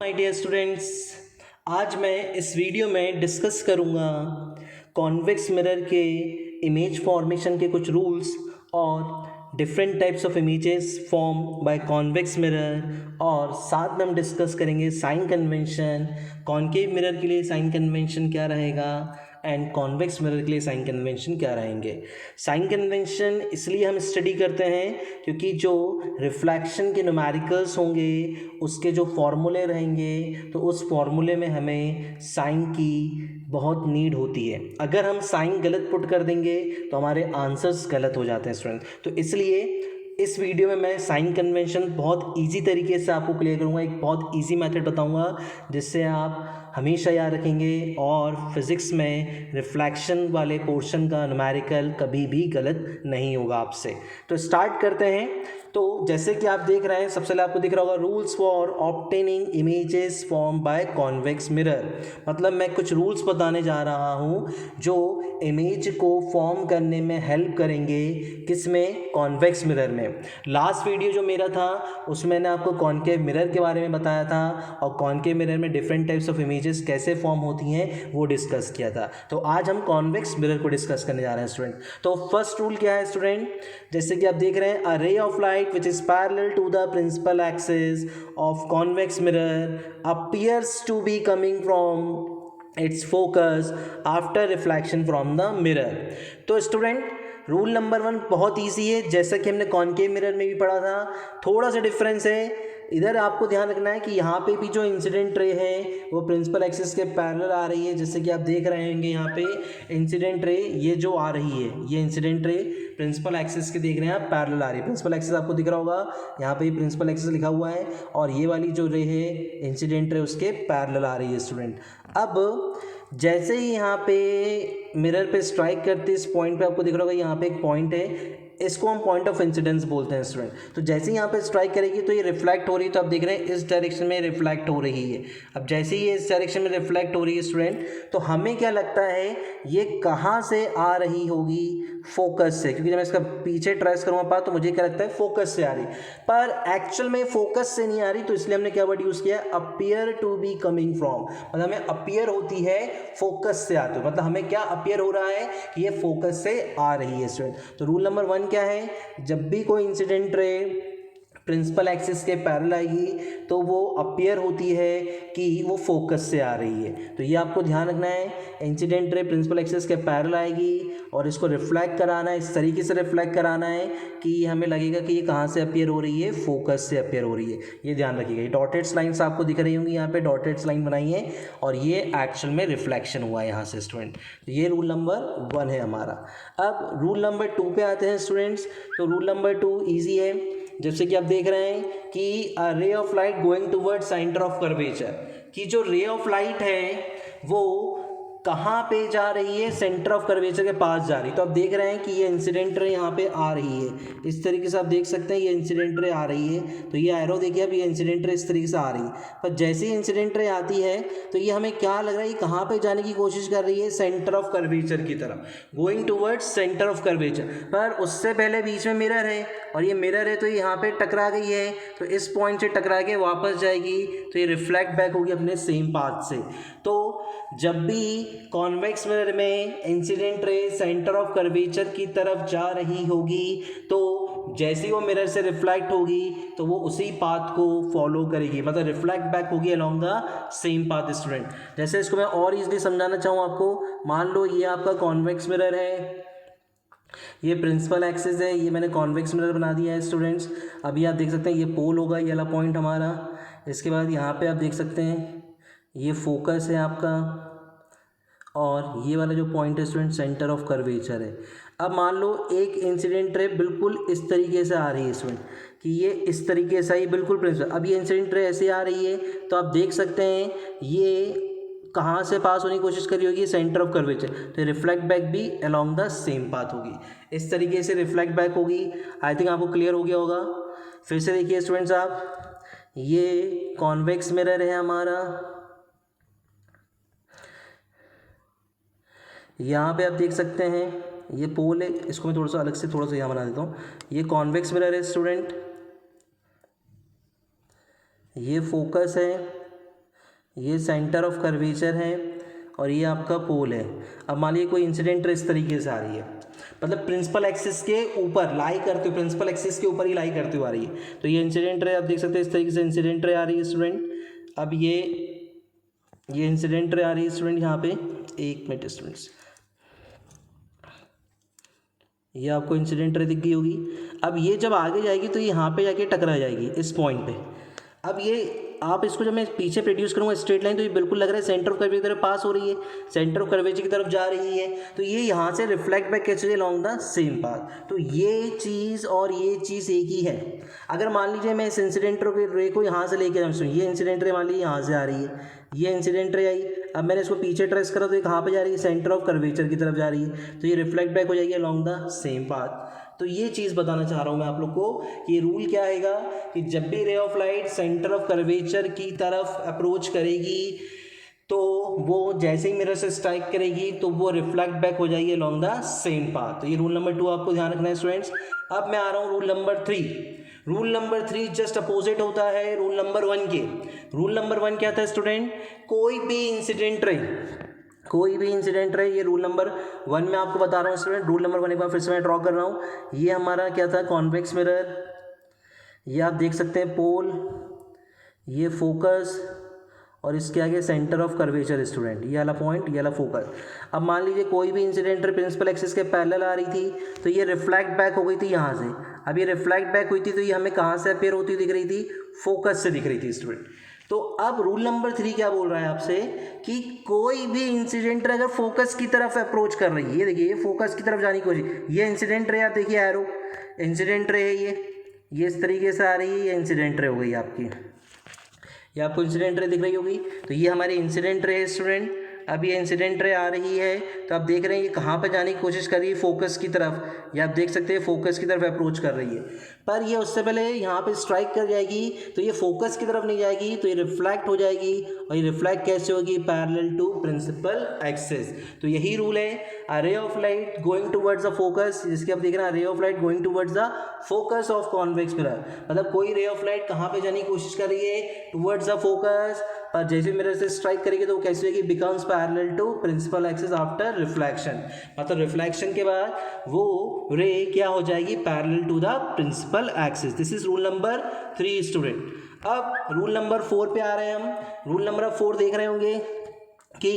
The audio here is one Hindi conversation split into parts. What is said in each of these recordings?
माय डियर स्टूडेंट्स, आज मैं इस वीडियो में डिस्कस करूँगा कॉन्वेक्स मिरर के इमेज फॉर्मेशन के कुछ रूल्स और different types of images form by convex mirror, और साथ में हम डिस्कस करेंगे साइन कन्वेंशन। कॉनकेव मिरर के लिए साइन कन्वेंशन क्या रहेगा एंड कॉन्वेक्स मिरर के लिए साइन कन्वेंशन क्या रहेंगे। साइन कन्वेंशन इसलिए हम स्टडी करते हैं क्योंकि जो रिफ्लेक्शन के न्यूमेरिकल्स होंगे उसके जो फॉर्मूले रहेंगे तो उस फॉर्मूले में हमें साइन की बहुत नीड होती है। अगर हम साइन गलत पुट कर देंगे तो हमारे आंसर्स गलत हो जाते हैं स्टूडेंट। तो इसलिए इस वीडियो में मैं साइन कन्वेंशन बहुत इजी तरीके से आपको क्लियर करूँगा, एक बहुत इजी मेथड बताऊँगा जिससे आप हमेशा याद रखेंगे और फिज़िक्स में रिफ्लेक्शन वाले पोर्शन का न्यूमेरिकल कभी भी गलत नहीं होगा आपसे। तो स्टार्ट करते हैं। तो जैसे कि आप देख रहे हैं, सबसे पहले आपको दिख रहा होगा rules for obtaining images form by convex mirror. मतलब मैं कुछ रूल्स बताने जा रहा हूँ जो इमेज को फॉर्म करने में हेल्प करेंगे। किसमें? कॉन्वेक्स मिरर में। लास्ट वीडियो जो मेरा था उसमें मैंने आपको कॉनकेव मिरर के बारे में बताया था और कॉनकेव मिरर में डिफरेंट टाइप्स ऑफ इमेजेस कैसे फॉर्म होती हैं वो डिस्कस किया था। तो आज हम कॉन्वेक्स मिरर को डिस्कस करने जा रहे हैं स्टूडेंट। तो फर्स्ट रूल क्या है स्टूडेंट? जैसे कि आप देख रहे हैं, a ray of light which is parallel to the principal axis of convex mirror appears to be coming from its focus after reflection from the mirror। तो स्टूडेंट रूल नंबर 1 बहुत ईजी है, जैसा कि हमने कॉनकेव मिरर में भी पढ़ा था। थोड़ा सा डिफरेंस है, इधर आपको ध्यान रखना है कि यहाँ पे भी जो इंसिडेंट रे है वो प्रिंसिपल एक्सिस के पैरेलल आ रही है। जैसे कि आप देख रहे होंगे यहाँ पे इंसिडेंट रे ये जो आ रही है, ये इंसिडेंट रे प्रिंसिपल एक्सिस के देख रहे हैं आप पैरेलल आ रही है। प्रिंसिपल एक्सिस आपको दिख रहा होगा, यहाँ पे प्रिंसिपल एक्सिस लिखा हुआ है और ये वाली जो रे है इंसिडेंट रे उसके पैरेलल आ रही है स्टूडेंट। अब जैसे ही यहाँ पे मिरर पे स्ट्राइक करते इस पॉइंट पे आपको दिख रहा होगा, यहाँ पे एक पॉइंट है, इसको हम पॉइंट ऑफ इंसिडेंस बोलते हैं स्टूडेंट। तो जैसे ही यहाँ पे स्ट्राइक करेगी तो ये रिफ्लेक्ट हो रही है, तो आप देख रहे हैं इस डायरेक्शन में रिफ्लेक्ट हो रही है। अब जैसे ही ये इस डायरेक्शन में रिफ्लेक्ट हो रही है स्टूडेंट, तो हमें क्या लगता है ये कहाँ से आ रही होगी? फोकस से, क्योंकि जब मैं इसका पीछे ट्रेस करूँगा पास तो मुझे क्या लगता है फोकस से आ रही, पर एक्चुअल में फोकस से नहीं आ रही। तो इसलिए हमने क्या वर्ड यूज़ किया? Appear to be coming from. मतलब हमें अपीयर होती है फोकस से आते हो, मतलब हमें क्या अपीयर हो रहा है कि ये फोकस से आ रही है स्टूडेंट। तो रूल नंबर 1 क्या है? जब भी कोई इंसिडेंट रे प्रिंसिपल एक्सिस के पैरेलल आएगी तो वो अपीयर होती है कि वो फोकस से आ रही है। तो ये आपको ध्यान रखना है, इंसिडेंट रे प्रिंसिपल एक्सिस के पैरेलल आएगी और इसको रिफ्लेक्ट कराना है, इस तरीके से रिफ्लेक्ट कराना है कि हमें लगेगा कि ये कहाँ से अपीयर हो रही है? फोकस से अपीयर हो रही है। ये ध्यान रखिएगा। ये डॉटेड लाइन्स आपको दिख रही होंगी, यहाँ पे डॉटेड लाइन बनाई है और ये एक्चुअल में रिफ्लेक्शन हुआ है यहाँ से स्टूडेंट। तो ये रूल नंबर 1 है हमारा। अब रूल नंबर 2 पे आते हैं स्टूडेंट्स। तो रूल नंबर 2 ईजी है, जैसे कि आप देख रहे हैं कि a ray of light going toward centre of curvature, कि जो रे ऑफ लाइट है वो कहाँ पे जा रही है? सेंटर ऑफ कर्वेचर के पास जा रही है। तो आप देख रहे हैं कि ये इंसिडेंट रे यहाँ पे आ रही है, इस तरीके से आप देख सकते हैं ये इंसिडेंट रे आ रही है। तो ये एरो देखिए, अब ये इंसिडेंट रे इस तरीके से आ रही है, पर जैसे ही इंसिडेंट रे आती है तो ये हमें क्या लग रहा है, ये कहाँ पे जाने की कोशिश कर रही है? सेंटर ऑफ कर्वेचर की तरफ, going towards centre of curvature. पर उससे पहले बीच में मिरर है और ये मिरर है तो यहाँ पे टकरा गई है, तो इस पॉइंट से टकरा के वापस जाएगी तो ये रिफ्लेक्ट बैक होगी अपने सेम पाथ से। तो जब भी कॉन्वेक्स मिरर में incident ray centre of curvature की तरफ जा रही होगी तो जैसे ही वो मिरर से रिफ्लेक्ट होगी तो वो उसी पाथ को फॉलो करेगी, मतलब रिफ्लेक्ट बैक होगी along the same path student. जैसे इसको मैं और इजीली समझाना चाहूँ आपको, मान लो ये आपका कॉन्वेक्स मिरर है, ये प्रिंसिपल एक्सिस है, ये मैंने कॉन्वेक्स मिरर बना दिया है स्टूडेंट्स। अभी आप देख सकते हैं ये पोल होगा, ये वाला पॉइंट हमारा। इसके बाद यहाँ पे आप देख सकते हैं ये फोकस है आपका और ये वाला जो पॉइंट है स्टूडेंट सेंटर ऑफ कर्वेचर है। अब मान लो एक इंसिडेंट रे बिल्कुल इस तरीके से आ रही है स्टूडेंट, कि ये इस तरीके से आई बिल्कुल प्रिंसिपल। अब ये इंसिडेंट रे ऐसे आ रही है तो आप देख सकते हैं ये कहाँ से पास होने की कोशिश करी होगी? Centre of curvature. तो रिफ्लेक्ट बैक भी अलॉन्ग द सेम पाथ होगी, इस तरीके से रिफ्लेक्ट बैक होगी। आई थिंक आपको क्लियर हो गया होगा। फिर से देखिए स्टूडेंट्स आप, ये कॉन्वेक्स मिरर है हमारा, यहाँ पे आप देख सकते हैं ये पोल है, इसको मैं थोड़ा सा अलग से थोड़ा सा यहाँ बना देता हूँ। ये कॉन्वेक्स मिरर है स्टूडेंट, ये फोकस है ये सेंटर ऑफ कर्वेचर है और ये आपका पोल है। अब मान लीजिए कोई इंसिडेंट रे इस तरीके से आ रही है, मतलब प्रिंसिपल एक्सिस के ऊपर लाई करते हुए, प्रिंसिपल एक्सिस के ऊपर ही लाई करते हुए आ रही है। तो ये इंसिडेंट रे आप देख सकते हैं इस तरीके से इंसिडेंट रे आ रही है स्टूडेंट। अब ये इंसिडेंट रे आ रही है स्टूडेंट यहाँ पे, एक मिनट स्टूडेंट्स, ये आपको इंसिडेंट रे दिख गई होगी। अब ये जब आगे जाएगी तो यहाँ पे जाके टकरा जाएगी इस पॉइंट पे। अब ये आप इसको जब मैं पीछे प्रोड्यूस करूँगा स्ट्रेट लाइन, तो ये बिल्कुल लग रहा है सेंटर ऑफ कर्वेचर की तरफ पास हो रही है, सेंटर ऑफ कर्वेचर की तरफ जा रही है। तो ये यहाँ से रिफ्लेक्ट बैक कैसे अलॉन्ग द सेम पाथ। तो ये चीज़ और ये चीज़ एक ही है। अगर मान लीजिए मैं इस इंसिडेंट रे को यहाँ से लेके जाऊँ, ये इंसिडेंट रे मान लीजिए यहाँ से आ रही है, ये इंसिडेंट रे आई, अब मैंने इसको पीछे ट्रेस करा तो ये कहाँ पे जा रही है, सेंटर ऑफ कर्वेचर की तरफ जा रही है। तो ये रिफ्लेक्ट बैक हो जाएगी अलॉन्ग द सेम पाथ। तो ये चीज़ बताना चाह रहा हूँ मैं आप लोग को कि ये रूल क्या आएगा कि जब भी रे of light centre of curvature की तरफ अप्रोच करेगी तो वो जैसे ही मिरर से स्ट्राइक करेगी तो वो रिफ्लेक्ट बैक हो जाएगी अलॉन्ग द सेम पाथ। तो ये रूल नंबर 2 आपको ध्यान रखना है स्टूडेंट्स। अब मैं आ रहा हूँ rule number 3। Rule number 3 just opposite होता है रूल नंबर 1 के। रूल नंबर 1 क्या था स्टूडेंट, कोई भी इंसिडेंट रहे, ये रूल नंबर 1 में आपको बता रहा हूँ स्टूडेंट। रूल नंबर 1 एक बार फिर से मैं ड्रॉ कर रहा हूँ। ये हमारा क्या था, कॉन्वेक्स मिरर, ये आप देख सकते हैं पोल, ये फोकस और इसके आगे सेंटर ऑफ कर्वेचर स्टूडेंट, ये वाला पॉइंट, ये वाला फोकस। अब मान लीजिए कोई भी इंसिडेंट रे प्रिंसिपल एक्सिस के पैरेलल आ रही थी तो ये रिफ्लेक्ट बैक हो गई थी यहाँ से। अब ये रिफ्लेक्ट बैक हुई थी तो ये हमें कहाँ से अपीयर होती दिख रही थी, फोकस से दिख रही थी स्टूडेंट। तो अब रूल नंबर 3 क्या बोल रहा है आपसे कि कोई भी इंसिडेंट रे अगर फोकस की तरफ अप्रोच कर रही है, ये देखिए ये फोकस की तरफ जाने की कोशिश, ये इंसिडेंट रे आप देखिए एरो इंसिडेंट रे है, ये इस तरीके से आ रही है, ये इंसिडेंट रे हो गई आपकी, ये आपको इंसिडेंट रे दिख रही होगी। तो ये हमारी इंसिडेंट रे है स्टूडेंट। अब ये इंसिडेंट रे आ रही है तो आप देख रहे हैं ये कहाँ पर जाने की कोशिश कर रही है, फोकस की तरफ। ये आप देख सकते हैं फोकस की तरफ अप्रोच कर रही है, पर ये उससे पहले यहाँ पे स्ट्राइक कर जाएगी तो ये फोकस की तरफ नहीं जाएगी, तो ये रिफ्लेक्ट हो जाएगी। और ये रिफ्लेक्ट कैसे होगी, पैरेलल टू प्रिंसिपल एक्सिस। तो यही रूल है, a ray of light going towards the focus, जिसके आप देख रहे हैं ray of light going towards the focus of convex mirror, मतलब कोई रे ऑफ लाइट कहाँ पे जाने की कोशिश कर रही है, टुवर्ड्स द फोकस, पर जैसे मिरर से स्ट्राइक करेगी तो वो कैसे होगी, becomes parallel to principal axis after reflection, मतलब रिफ्लेक्शन के बाद वो रे क्या हो जाएगी, parallel to the principal axis. This is rule number 3 student. अब रूल नंबर 4 पे आ रहे हैं हम। रूल नंबर 4 देख रहे होंगे कि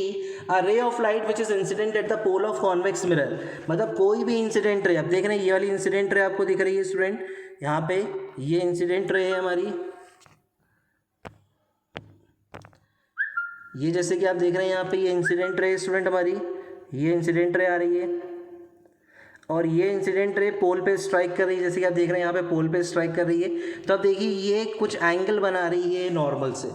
a ray of light which is incident at the pole of convex mirror, मतलब कोई भी इंसिडेंट रे, अब देख रहे हैं ये वाली इंसिडेंट रे आपको दिख रही है स्टूडेंट, यहाँ पे ये इंसिडेंट रे है हमारी, ये जैसे कि आप देख रहे हैं यहाँ पे ये इंसिडेंट रे स्टूडेंट हमारी, ये इंसिडेंट रे आ रही है और ये इंसिडेंट रे पोल पे स्ट्राइक कर रही है, जैसे कि आप देख रहे हैं यहाँ पे पोल पे स्ट्राइक कर रही है। तो अब देखिए ये कुछ एंगल बना रही है नॉर्मल से,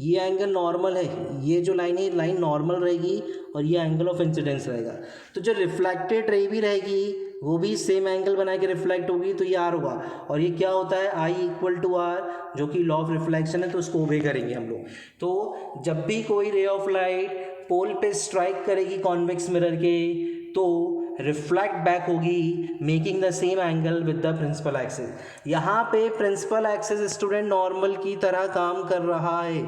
ये एंगल नॉर्मल है, ये जो लाइन है लाइन नॉर्मल रहेगी और ये एंगल ऑफ इंसिडेंस रहेगा। तो जो रिफ्लेक्टेड रे भी रहेगी वो भी सेम एंगल बना के रिफ्लेक्ट होगी, तो ये आर होगा। और ये क्या होता है, आई इक्वल टू आर, जो कि लॉ ऑफ रिफ्लेक्शन है, तो उसको ओबे करेंगे हम लोग। तो जब भी कोई रे ऑफ लाइट पोल पे स्ट्राइक करेगी कॉन्वेक्स मिरर के तो रिफ्लेक्ट बैक होगी making the same angle with the principal axis. यहाँ पे प्रिंसिपल एक्सिस स्टूडेंट नॉर्मल की तरह काम कर रहा है,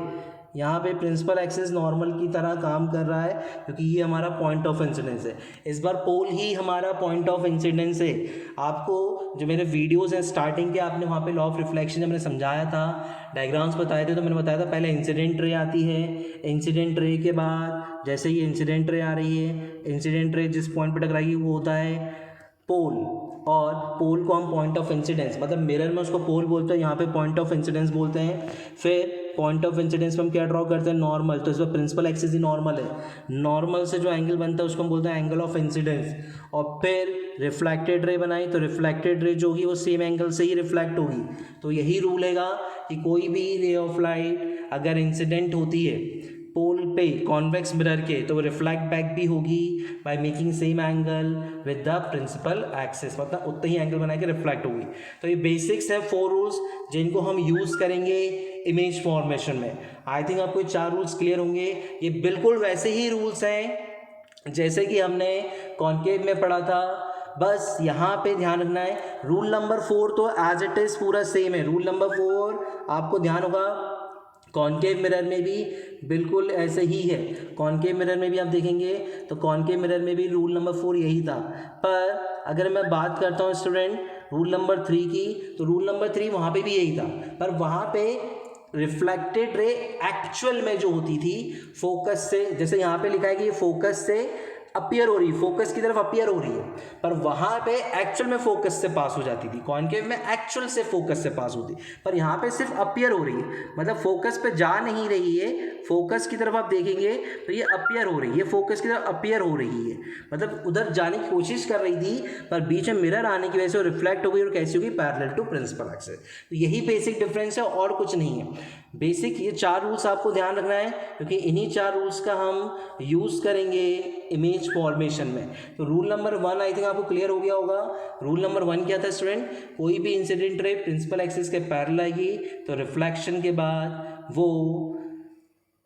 यहाँ पे प्रिंसिपल एक्सिस नॉर्मल की तरह काम कर रहा है क्योंकि ये हमारा पॉइंट ऑफ इंसिडेंस है। इस बार पोल ही हमारा पॉइंट ऑफ इंसिडेंस है। आपको जो मेरे वीडियोस हैं स्टार्टिंग के, आपने वहाँ पे लॉ ऑफ रिफ्लेक्शन जब मैंने समझाया था, डायग्राम्स बताए थे, तो मैंने बताया था पहले इंसिडेंट रे आती है, इंसिडेंट रे के बाद जैसे ये इंसिडेंट रे आ रही है, इंसिडेंट रे जिस पॉइंट पर टकराएगी वो होता है पोल, और पोल को हम पॉइंट ऑफ इंसिडेंस, मतलब मिरर में उसको पोल बोलते हैं, यहाँ पे पॉइंट ऑफ इंसिडेंस बोलते हैं। फिर पॉइंट ऑफ इंसिडेंस में हम क्या ड्रॉ करते हैं, नॉर्मल, तो इसमें प्रिंसिपल एक्सिस ही नॉर्मल है, नॉर्मल से जो एंगल बनता है उसको हम बोलते हैं एंगल ऑफ इंसिडेंस। और फिर रिफ्लेक्टेड रे बनाई तो रिफ्लेक्टेड रे जो होगी वो सेम एंगल से ही रिफ्लेक्ट होगी। तो यही रूल हैगा कि कोई भी रे ऑफ लाइट अगर इंसिडेंट होती है पोल पे कॉन्वेक्स मिरर के तो वो रिफ्लेक्ट बैक भी होगी by making same angle with the principal axis, मतलब उतना ही एंगल बना के रिफ्लेक्ट होगी। तो ये बेसिक्स हैं 4 रूल्स जिनको हम यूज़ करेंगे इमेज फॉर्मेशन में। आई थिंक आपको 4 रूल्स क्लियर होंगे। ये बिल्कुल वैसे ही रूल्स हैं जैसे कि हमने कॉन्केव में पढ़ा था, बस यहाँ पे ध्यान रखना है। रूल नंबर 4 तो एज इट इज़ पूरा सेम है। रूल नंबर 4 आपको ध्यान होगा कॉनकेव मिरर में भी बिल्कुल ऐसे ही है। कॉनकेव मिरर में भी आप देखेंगे तो कॉनकेव मिरर में भी रूल नंबर 4 यही था। पर अगर मैं बात करता हूँ स्टूडेंट रूल नंबर 3 की, तो रूल नंबर 3 वहाँ पे भी यही था, पर वहाँ पे रिफ्लेक्टेड रे एक्चुअल में जो होती थी फोकस से, जैसे यहाँ पे लिखा है कि ये फोकस से अपीयर हो रही है, फोकस की तरफ अपीयर हो रही है, पर वहाँ पे एक्चुअल में फोकस से पास हो जाती थी। कॉनकेव में एक्चुअल से फोकस से पास होती, पर यहाँ पे सिर्फ अपीयर हो रही है, मतलब फोकस पे जा नहीं रही है। फोकस की तरफ आप देखेंगे तो ये अपीयर हो रही है, फोकस की तरफ अपीयर हो रही है, मतलब उधर जाने की कोशिश कर रही थी, पर बीच में मिरर आने की वजह से वो रिफ्लेक्ट हो गई और कैसी होगी, पैरेलल टू प्रिंसिपल एक्सिस। तो यही बेसिक डिफरेंस है और कुछ नहीं है। बेसिक ये 4 रूल्स आपको ध्यान रखना है, क्योंकि इन्हीं 4 रूल्स का हम यूज़ करेंगे इमेज फॉर्मेशन में। तो रूल नंबर 1 आई थिंक आपको क्लियर हो गया होगा। रूल नंबर 1 क्या था स्टूडेंट, कोई भी इंसिडेंट रे प्रिंसिपल एक्सिस के पैरेलल आएगी तो रिफ्लेक्शन के बाद वो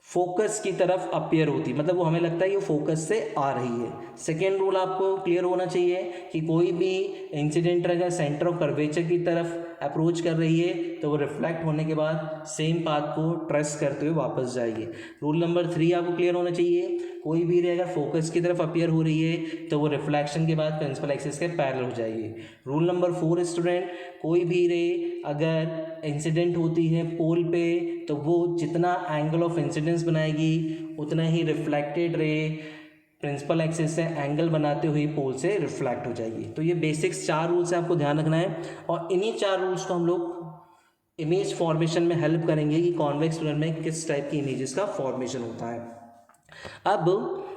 फोकस की तरफ अपीयर होती, मतलब वो हमें लगता है ये फोकस से आ रही है। सेकेंड रूल आपको क्लियर होना चाहिए कि कोई भी इंसिडेंट अगर सेंटर ऑफ कर्वेचर की तरफ अप्रोच कर रही है तो वो रिफ्लेक्ट होने के बाद सेम पाथ को ट्रेस करते हुए वापस जाएगी। रूल नंबर 3 आपको क्लियर होना चाहिए, कोई भी रे अगर फोकस की तरफ अपीयर हो रही है तो वो रिफ्लेक्शन के बाद प्रिंसिपल एक्सिस के पैरेलल हो जाएगी। रूल नंबर 4 स्टूडेंट, कोई भी रे अगर इंसिडेंट होती है पोल पे तो वो जितना एंगल ऑफ इंसिडेंस बनाएगी उतना ही रिफ्लेक्टेड रे प्रिंसिपल एक्सिस से एंगल बनाते हुए पोल से रिफ्लेक्ट हो जाएगी। तो ये बेसिक्स 4 रूल्स है, आपको ध्यान रखना है, और इन्हीं 4 रूल्स को हम लोग इमेज फॉर्मेशन में हेल्प करेंगे कि कॉन्वेक्स मिरर में किस टाइप की इमेजेस का फॉर्मेशन होता है। अब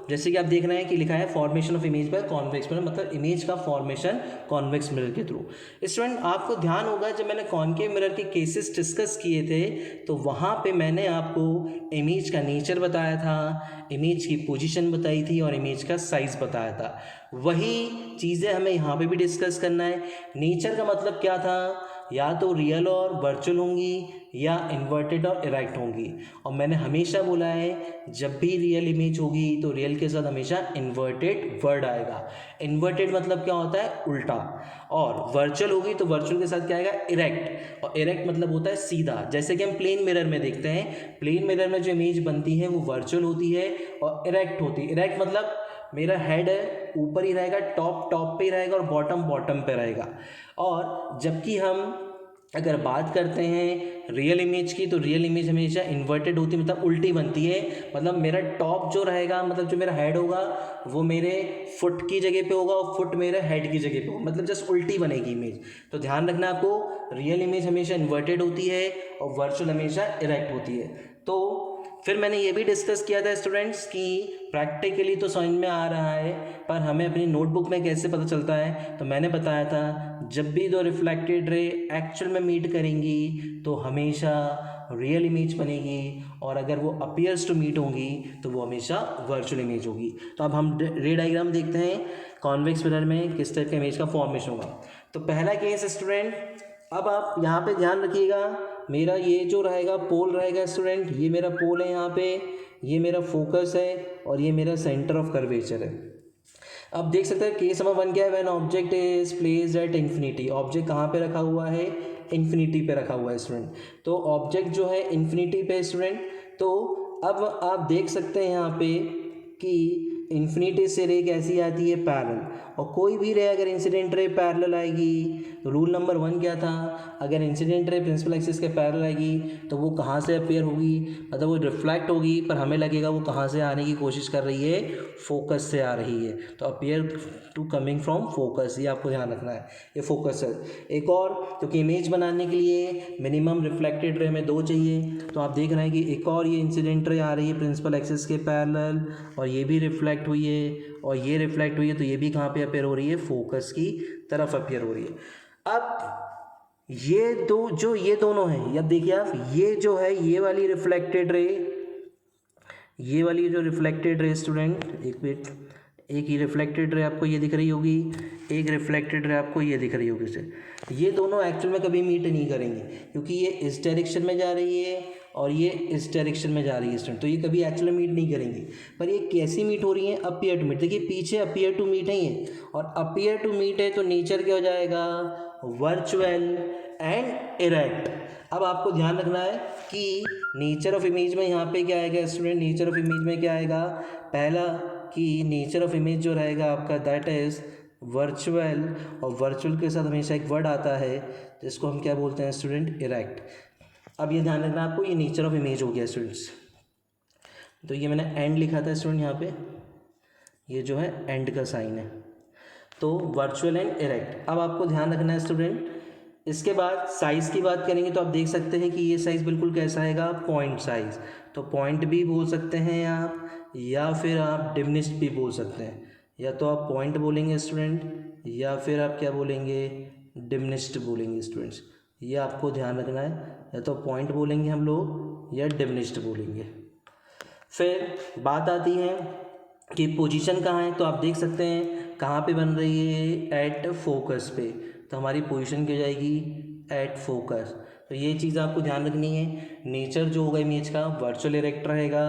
जैसे कि आप देख रहे हैं कि लिखा है formation of image by convex mirror, मतलब इमेज का फॉर्मेशन कॉन्वेक्स मिरर के थ्रू। स्टूडेंट आपको ध्यान होगा जब मैंने कॉनकेव मिरर के केसेस डिस्कस किए थे तो वहाँ पे मैंने आपको इमेज का नेचर बताया था, इमेज की पोजीशन बताई थी और इमेज का साइज बताया था। वही चीज़ें हमें यहाँ पे भी डिस्कस करना है। नेचर का मतलब क्या था, या तो रियल और वर्चुअल होंगी या इन्वर्टेड और इरेक्ट होंगी, और मैंने हमेशा बोला है जब भी रियल इमेज होगी तो रियल के साथ हमेशा इन्वर्टेड वर्ड आएगा। इन्वर्टेड मतलब क्या होता है, उल्टा, और वर्चुअल होगी तो वर्चुअल के साथ क्या आएगा, इरेक्ट, और इरेक्ट मतलब होता है सीधा। जैसे कि हम प्लेन मिरर में देखते हैं, प्लेन मिरर में जो इमेज बनती है वो वर्चुअल होती है और इरेक्ट होती है। इरेक्ट मतलब मेरा हेड है ऊपर ही रहेगा, टॉप पे ही रहेगा और बॉटम पे रहेगा। और जबकि हम अगर बात करते हैं रियल इमेज की तो रियल इमेज हमेशा इन्वर्टेड होती है, मतलब उल्टी बनती है। मतलब मेरा टॉप जो रहेगा, मतलब जो मेरा हेड होगा वो मेरे फुट की जगह पे होगा और फुट मेरे हेड की जगह पे होगा, मतलब जस्ट उल्टी बनेगी इमेज। तो ध्यान रखना आपको, रियल इमेज हमेशा इन्वर्टेड होती है और वर्चुअल हमेशा इरेक्ट होती है। तो फिर मैंने ये भी डिस्कस किया था स्टूडेंट्स कि प्रैक्टिकली तो समझ में आ रहा है, पर हमें अपनी नोटबुक में कैसे पता चलता है, तो मैंने बताया था जब भी दो रिफ्लेक्टेड रे एक्चुअल में मीट करेंगी तो हमेशा रियल इमेज बनेगी, और अगर वो अपीयर्स टू मीट होंगी तो वो हमेशा वर्चुअल इमेज होगी। तो अब हम रे डायग्राम देखते हैं कॉन्वेक्स मिरर में किस टाइप का इमेज का फॉर्मेशन होगा। तो पहला केस स्टूडेंट, अब आप यहाँ पे ध्यान रखिएगा, मेरा ये जो रहेगा पोल रहेगा स्टूडेंट, ये मेरा पोल है यहाँ पे, ये मेरा फोकस है और ये मेरा सेंटर ऑफ कर्वेचर है। अब देख सकते हैं केस नंबर 1 क्या है, when object is placed at infinity. Object कहाँ पे रखा हुआ है, इन्फिनिटी पे रखा हुआ है स्टूडेंट। तो ऑब्जेक्ट जो है इन्फिनिटी पे स्टूडेंट, तो अब आप देख सकते हैं यहाँ पे कि इन्फिनिटी से रे कैसी आती है, पैरेलल, और कोई भी रे अगर इंसिडेंट रे पैरेलल आएगी तो रूल नंबर 1 क्या था, अगर इंसिडेंट रे प्रिंसिपल एक्सिस के पैरेलल आएगी तो वो कहाँ से अपीयर होगी, मतलब वो रिफ्लेक्ट होगी, पर हमें लगेगा वो कहाँ से आने की कोशिश कर रही है, फोकस से आ रही है। तो appear to coming from focus, ये आपको ध्यान रखना है, ये फोकस है। एक और, क्योंकि इमेज बनाने के लिए मिनिमम रिफ्लेक्टेड रे हमें 2 चाहिए, तो आप देख रहे हैं कि एक और ये इंसिडेंट रे आ रही है प्रिंसिपल एक्सिस के पैरेलल, और ये भी रिफ्लेक्ट हुई है और ये रिफ्लेक्ट हुई है, तो ये भी कहाँ पे अपीयर हो रही है, फोकस की तरफ अपीयर हो रही है। अब ये दो जो ये दोनों हैं, अब देखिए आप, ये जो है ये वाली रिफ्लेक्टेड रे, ये वाली जो रिफ्लेक्टेड रे स्टूडेंट, एक मिनट, एक ही रिफ्लेक्टेड रे आपको ये दिख रही होगी, एक रिफ्लेक्टेड रे आपको ये दिख रही होगी से, ये दोनों एक्चुअल में कभी मीट नहीं करेंगे, क्योंकि ये इस डायरेक्शन में जा रही है और ये इस डायरेक्शन में जा रही है स्टूडेंट, तो ये कभी एक्चुअल मीट नहीं करेंगी। पर ये कैसी मीट हो रही है, अपीयर टू मीट। देखिए पीछे अपीयर टू मीट है ये, और अपीयर टू मीट है तो नेचर क्या हो जाएगा, वर्चुअल एंड इरेक्ट। अब आपको ध्यान रखना है कि नेचर ऑफ इमेज में यहाँ पे क्या आएगा स्टूडेंट, नेचर ऑफ इमेज में क्या आएगा, पहला कि नेचर ऑफ इमेज जो रहेगा आपका दैट इज़ वर्चुअल, और वर्चुअल के साथ हमेशा एक वर्ड आता है जिसको हम क्या बोलते हैं स्टूडेंट, इरेक्ट। अब ये ध्यान रखना आपको, ये नेचर ऑफ इमेज हो गया स्टूडेंट्स। तो ये मैंने एंड लिखा था स्टूडेंट, यहाँ पे ये जो है एंड का साइन है, तो वर्चुअल एंड इरेक्ट। अब आपको ध्यान रखना है स्टूडेंट, इसके बाद साइज़ की बात करेंगे तो आप देख सकते हैं कि ये साइज़ बिल्कुल कैसा आएगा, पॉइंट साइज़। तो पॉइंट भी बोल सकते हैं आप, या फिर आप डिमिनिश्ड भी बोल सकते हैं, या तो आप पॉइंट बोलेंगे स्टूडेंट, या फिर आप क्या बोलेंगे, डिमिनिश्ड बोलेंगे स्टूडेंट्स। ये आपको ध्यान रखना है, या तो पॉइंट बोलेंगे हम लोग या डिमिनिश्ड बोलेंगे। फिर बात आती है कि पोजीशन कहाँ है, तो आप देख सकते हैं कहाँ पे बन रही है, एट फोकस पे। तो हमारी पोजीशन क्या जाएगी, एट फोकस। तो ये चीज़ आपको ध्यान रखनी है। नेचर जो होगा इमेज का वर्चुअल इरेक्ट रहेगा,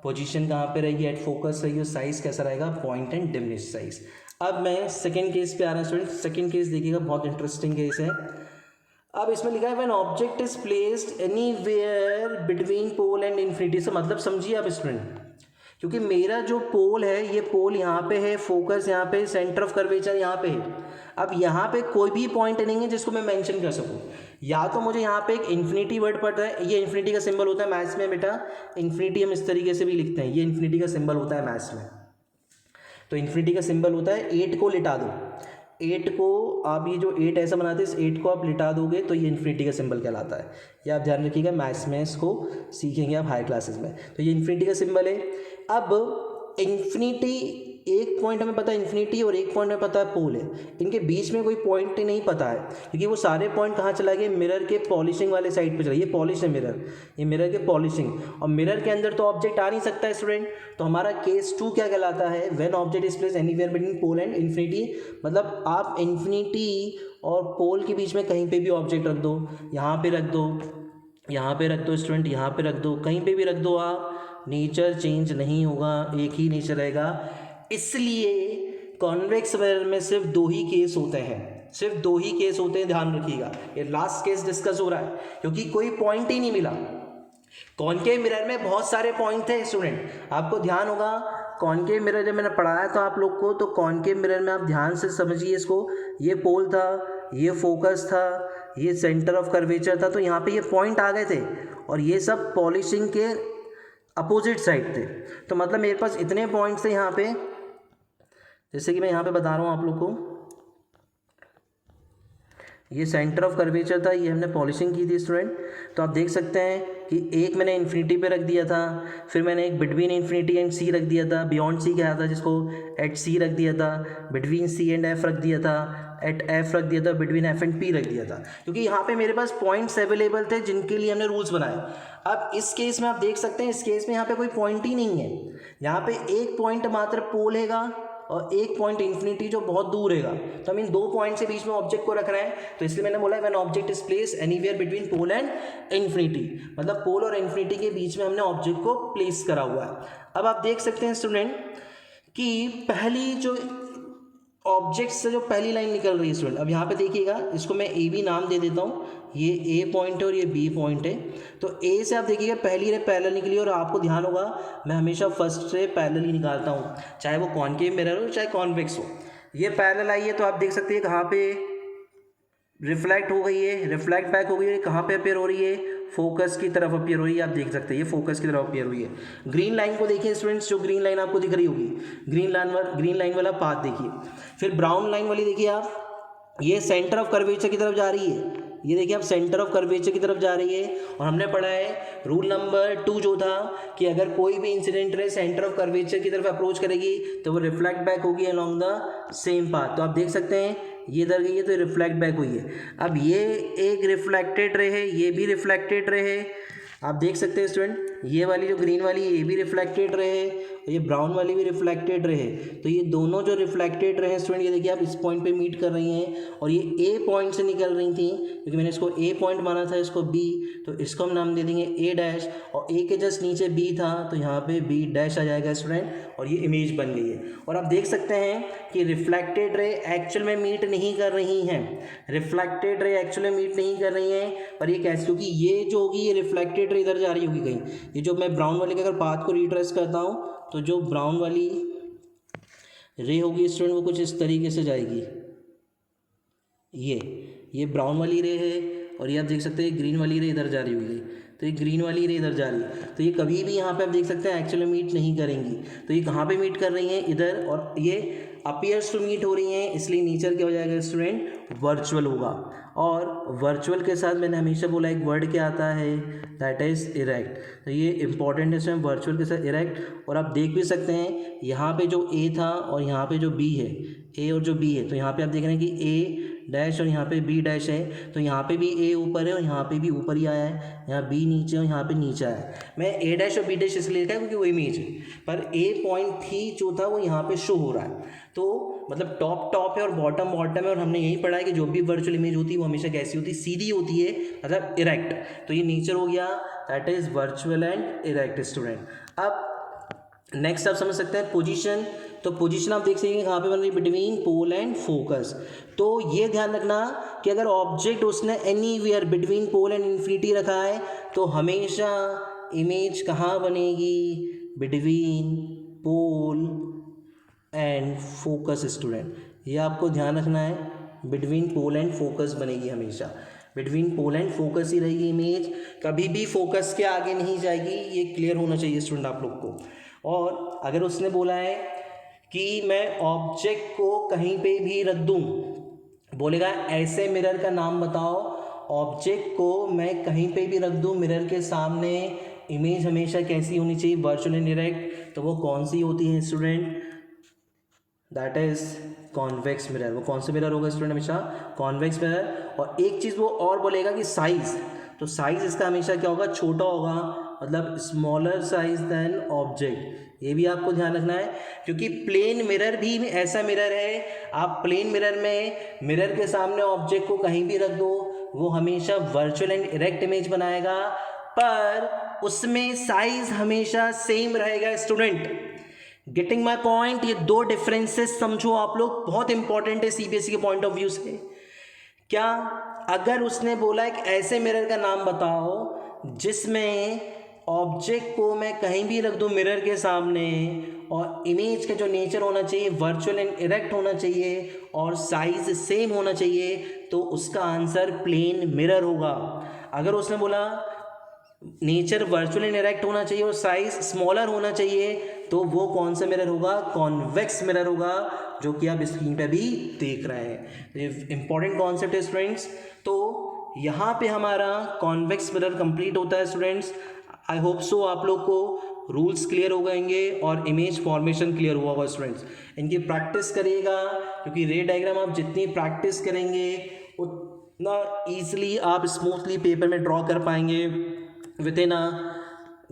पोजीशन कहाँ पे रहेगी, एट फोकस रहेगी, और साइज़ कैसा रहेगा, पॉइंट एंड डिमिनिश्ड साइज़। अब मैं सेकेंड केस पे आ रहा हूँ स्टूडेंट। सेकेंड केस देखिएगा, बहुत इंटरेस्टिंग केस है। अब इसमें लिखा है when object is placed anywhere between pole and infinity. से मतलब समझिए आप स्टूडेंट, क्योंकि मेरा जो पोल है, ये पोल यहाँ पे है, फोकस यहाँ पे, सेंटर ऑफ कर्वेचर यहाँ पे है। अब यहाँ पे कोई भी पॉइंट नहीं है जिसको मैं मेंशन कर सकूँ। या तो मुझे यहाँ पे एक इन्फिनिटी वर्ड पड़ता है, ये इन्फिनिटी का सिंबल होता है मैथ्स में बेटा, इन्फिनिटी हम इस तरीके से भी लिखते हैं, ये इन्फिनिटी का सिंबल होता है मैथ्स में। तो इन्फिनिटी का सिंबल होता है, 8 को लिटा दो, 8 को आप, ये जो 8 ऐसा बनाते हैं, इस 8 को आप लिटा दोगे तो ये इन्फिनिटी का सिंबल कहलाता है। ये आप ध्यान रखिएगा, मैथ्स में इसको सीखेंगे आप हायर क्लासेस में। तो ये इन्फिनिटी का सिंबल है। अब इन्फिनिटी, एक पॉइंट हमें पता है इन्फिनिटी, और एक पॉइंट हमें पता है पोल है। इनके बीच में कोई पॉइंट नहीं पता है, क्योंकि वो सारे पॉइंट कहाँ चला गए, मिरर के पॉलिशिंग वाले साइड पे चला। ये पॉलिश है मिरर, ये मिरर के पॉलिशिंग, और मिरर के अंदर तो ऑब्जेक्ट आ नहीं सकता है स्टूडेंट। तो हमारा केस 2 क्या कहलाता है, when object is placed anywhere between pole and infinity. मतलब आप इन्फिनिटी और पोल के बीच में कहीं पे भी ऑब्जेक्ट रख दो, यहाँ पे रख दो, यहाँ पे रख दो स्टूडेंट, यहाँ पे रख दो, कहीं पे भी रख दो आप, नेचर चेंज नहीं होगा, एक ही नेचर रहेगा। इसलिए कॉन्वेक्स मिरर में सिर्फ 2 ही केस होते हैं, सिर्फ 2 ही केस होते हैं, ध्यान रखिएगा। ये लास्ट केस डिस्कस हो रहा है, क्योंकि कोई पॉइंट ही नहीं मिला। कॉनकेव मिरर में बहुत सारे पॉइंट थे स्टूडेंट, आपको ध्यान होगा। कॉनकेव मिरर जब मैंने पढ़ाया था आप लोग को, तो कॉनकेव मिरर में आप ध्यान से समझिए इसको, ये पोल था, ये फोकस था, ये सेंटर ऑफ कर्वेचर था, तो यहाँ पे ये पॉइंट आ गए थे, और ये सब पॉलिशिंग के अपोजिट साइड थे। तो मतलब मेरे पास इतने पॉइंट्स थे यहाँ पे, जैसे कि मैं यहाँ पे बता रहा हूँ आप लोग को, ये सेंटर ऑफ कर्वेचर था, ये हमने पॉलिशिंग की थी स्टूडेंट। तो आप देख सकते हैं कि एक मैंने इन्फिनिटी पे रख दिया था, फिर मैंने एक बिटवीन इन्फिनिटी एंड सी रख दिया था, बियॉन्ड सी कहा था जिसको, एट सी रख दिया था, बिटवीन सी एंड एफ रख दिया था, एट एफ रख दिया था, बिटवीन एफ एंड पी रख दिया था, क्योंकि यहाँ पे मेरे पास पॉइंट्स अवेलेबल थे जिनके लिए हमने रूल्स बनाए। अब इस केस में आप देख सकते हैं, इस केस में यहाँ पे कोई पॉइंट ही नहीं है, यहाँ पे एक पॉइंट मात्र पोल हैगा और एक पॉइंट इन्फिनिटी जो बहुत दूर हैगा। तो हम इन 2 पॉइंट के बीच में ऑब्जेक्ट को रख रहे हैं, तो इसलिए मैंने बोला when object is placed anywhere between pole and infinity, मतलब पोल और इन्फिनिटी के बीच में हमने ऑब्जेक्ट को प्लेस करा हुआ है। अब आप देख सकते हैं स्टूडेंट कि पहली जो ऑब्जेक्ट से जो पहली लाइन निकल रही है स्टूडेंट, अब यहाँ पे देखिएगा, इसको मैं ए बी नाम दे देता हूँ, ये ए पॉइंट है और ये बी पॉइंट है। तो ए से आप देखिएगा पहली रे पैरेलल निकली, और आपको ध्यान होगा मैं हमेशा फर्स्ट रे पैरेलल ही निकालता हूँ, चाहे वो कॉनकेव मिरर हो चाहे कॉन्वेक्स हो। ये पैरेलल आई है तो आप देख सकते हैं कहाँ पे रिफ्लेक्ट हो गई है, रिफ्लेक्ट बैक हो गई है, कहाँ पे अपेयर हो रही है, फोकस की तरफ अपेयर हो रही है। आप देख सकते हैं ये फोकस की तरफ अपेयर हुई है। ग्रीन लाइन को देखिए स्टूडेंट्स, जो ग्रीन लाइन आपको दिख रही होगी, ग्रीन लाइन वाला पाथ देखिए। फिर ब्राउन लाइन वाली देखिए आप, ये सेंटर ऑफ कर्वेचर की तरफ जा रही है, ये देखिए आप सेंटर ऑफ कर्वेचर की तरफ जा रही है। और हमने पढ़ा है रूल नंबर 2 जो था कि अगर कोई भी incident ray centre of curvature की तरफ अप्रोच करेगी तो वो रिफ्लेक्ट बैक होगी अलोंग द सेम पाथ। तो आप देख सकते हैं ये इधर गई है तो रिफ्लेक्ट बैक हुई है। अब ये एक रिफ्लेक्टेड रे है, ये भी रिफ्लेक्टेड रे है, आप देख सकते हैं स्टूडेंट। ये वाली जो ग्रीन वाली ये भी रिफ्लेक्टेड रहे और ये ब्राउन वाली भी रिफ्लेक्टेड रहे, तो ये दोनों जो रिफ्लेक्टेड रहे स्टूडेंट, ये देखिए आप इस पॉइंट पे मीट कर रही हैं और ये ए पॉइंट से निकल रही थी, क्योंकि मैंने इसको ए पॉइंट माना था, इसको बी, तो इसको हम नाम दे देंगे ए डैश, और ए के जस्ट नीचे बी था तो यहाँ पे बी डैश आ जाएगा स्टूडेंट, और ये इमेज बन गई है। और आप देख सकते हैं कि रिफ्लेक्टेड रे एक्चुअल में मीट नहीं कर रही हैं, रिफ्लेक्टेड रे एक्चुअल में मीट नहीं कर रही हैं, पर ये कैसे, क्योंकि ये जो होगी ये रिफ्लेक्टेड रे इधर जा रही होगी कहीं, ये जो मैं ब्राउन वाले का अगर पाथ को रिट्रेस करता हूँ तो जो ब्राउन वाली रे होगी स्टूडेंट वो कुछ इस तरीके से जाएगी, ये ब्राउन वाली रे है, और ये आप देख सकते हैं ग्रीन वाली रे इधर जा रही होगी, तो ये ग्रीन वाली रे इधर जा रही है, तो ये कभी भी यहाँ पे आप देख सकते हैं एक्चुअली मीट नहीं करेंगी। तो ये कहाँ पे मीट कर रही हैं, इधर, और ये अपीयर्स टू मीट हो रही हैं, इसलिए नेचर क्या हो जाएगा स्टूडेंट, वर्चुअल होगा। और वर्चुअल के साथ मैंने हमेशा बोला एक वर्ड क्या आता है, दैट इज़ इरेक्ट, तो ये इंपॉर्टेंट है इसमें, वर्चुअल के साथ इरेक्ट। और आप देख भी सकते हैं यहाँ पे जो ए था और यहाँ पे जो बी है, ए और जो बी है, तो यहाँ पे आप देख रहे हैं कि ए डैश और यहाँ पे बी डैश है, तो यहाँ पे भी ए ऊपर है और यहाँ पे भी ऊपर ही आया है, यहाँ बी नीचे और यहाँ पे नीचे आया है। मैं ए डैश और बी डैश इसलिए लिखा है क्योंकि वो इमेज है, पर ए पॉइंट थी जो था वो यहाँ पे शो हो रहा है, तो मतलब टॉप है और बॉटम है, और हमने यही पढ़ा है कि जो भी वर्चुअल इमेज होती है वो हमेशा कैसी होती है, सीधी होती है, मतलब इरेक्ट। तो ये नेचर हो गया, that is virtual and erect student. अब नेक्स्ट आप समझ सकते हैं पोजीशन, तो पोजीशन आप देख सकते हैं कहाँ पे बन रही है, बिटवीन पोल एंड फोकस। तो ये ध्यान रखना कि अगर ऑब्जेक्ट उसने anywhere between pole and infinity रखा है तो हमेशा इमेज कहाँ बनेगी, between pole and focus student, ये आपको ध्यान रखना है, बिटवीन पोल एंड फोकस बनेगी हमेशा, बिटवीन पोल एंड फोकस ही रहेगी इमेज, कभी भी फोकस के आगे नहीं जाएगी, ये क्लियर होना चाहिए स्टूडेंट आप लोग को। और अगर उसने बोला है कि मैं ऑब्जेक्ट को कहीं पे भी रख दूँ, बोलेगा ऐसे मिरर का नाम बताओ, ऑब्जेक्ट को मैं कहीं पे भी रख दूँ मिरर के सामने, इमेज हमेशा कैसी होनी चाहिए, वर्चुअल एंड डायरेक्ट, तो वो कौन सी होती है student, that is convex mirror. वो कौन सा मिरर होगा स्टूडेंट, हमेशा कॉन्वेक्स मिरर। और एक चीज़ वो और बोलेगा कि साइज़, तो साइज़ इसका हमेशा क्या होगा, छोटा होगा, मतलब स्मॉलर साइज देन ऑब्जेक्ट, ये भी आपको ध्यान रखना है, क्योंकि प्लेन मिरर भी ऐसा मिरर है, आप प्लेन मिरर में मिरर के सामने ऑब्जेक्ट को कहीं भी रख दो वो हमेशा वर्चुअल एंड इरेक्ट इमेज बनाएगा, पर उसमें साइज हमेशा सेम रहेगा स्टूडेंट। गेटिंग माई पॉइंट, ये दो डिफरेंसेस समझो आप लोग, बहुत इंपॉर्टेंट है सीबीएसई के पॉइंट ऑफ व्यू से। क्या, अगर उसने बोला एक ऐसे मिरर का नाम बताओ जिसमें ऑब्जेक्ट को मैं कहीं भी रख दूं मिरर के सामने और इमेज का जो नेचर होना चाहिए वर्चुअल एंड इरेक्ट होना चाहिए और साइज सेम होना चाहिए, तो उसका आंसर प्लेन मिरर होगा। अगर उसने बोला नेचर वर्चुअल एंड इरेक्ट होना चाहिए और साइज स्मॉलर होना चाहिए, तो वो कौन सा मिरर होगा, कॉन्वेक्स मिरर होगा, जो कि आप स्क्रीन पे भी देख रहे हैं। ये इंपॉर्टेंट कॉन्सेप्ट है स्टूडेंट्स। तो यहाँ पे हमारा कॉन्वेक्स मिरर कंप्लीट होता है स्टूडेंट्स। आई होप सो आप लोग को रूल्स क्लियर हो गएंगे और इमेज फॉर्मेशन क्लियर हुआ होगा स्टूडेंट्स। इनकी प्रैक्टिस करिएगा, क्योंकि रे डायग्राम आप जितनी प्रैक्टिस करेंगे उतना ईजिली आप स्मूथली पेपर में ड्रॉ कर पाएंगे with in a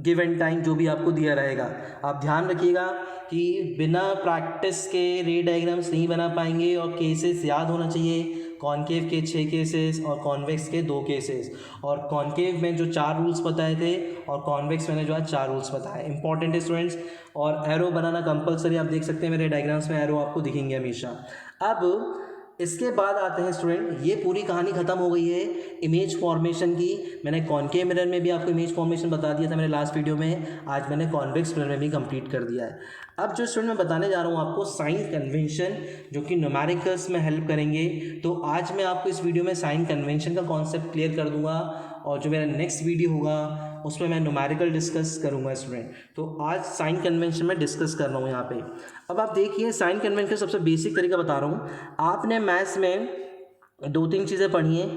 given time जो भी आपको दिया रहेगा। आप ध्यान रखिएगा कि बिना प्रैक्टिस के रे डायग्राम्स नहीं बना पाएंगे और केसेस याद होना चाहिए, कॉन्केव के 6 केसेस और कॉन्वेक्स के 2 केसेस, और कॉन्केव में जो 4 रूल्स बताए थे और कॉन्वेक्स मैंने जो है 4 रूल्स बताए। इंपॉर्टेंट है स्टूडेंट्स। और एरो बनाना कंपलसरी, आप देख सकते हैं मेरे डायग्राम्स में एरो आपको दिखेंगे हमेशा। अब इसके बाद आते हैं स्टूडेंट, ये पूरी कहानी ख़त्म हो गई है इमेज फॉर्मेशन की। मैंने कॉन्केव मिरर में भी आपको इमेज फॉर्मेशन बता दिया था मेरे लास्ट वीडियो में, आज मैंने कॉन्वेक्स मिरर में भी कंप्लीट कर दिया है। अब जो स्टूडेंट मैं बताने जा रहा हूँ आपको साइन कन्वेंशन, जो कि न्यूमेरिकल्स में हेल्प करेंगे। तो आज मैं आपको इस वीडियो में साइन कन्वेंशन का कॉन्सेप्ट क्लियर कर दूंगा, और जो मेरा नेक्स्ट वीडियो होगा उसमें मैं न्यूमेरिकल डिस्कस करूंगा स्टूडेंट। तो आज साइन कन्वेंशन में डिस्कस कर रहा हूँ यहाँ पे। अब आप देखिए साइन कन्वेंशन सबसे बेसिक तरीका बता रहा हूँ। आपने मैथ्स में 2-3 चीज़ें पढ़ी हैं।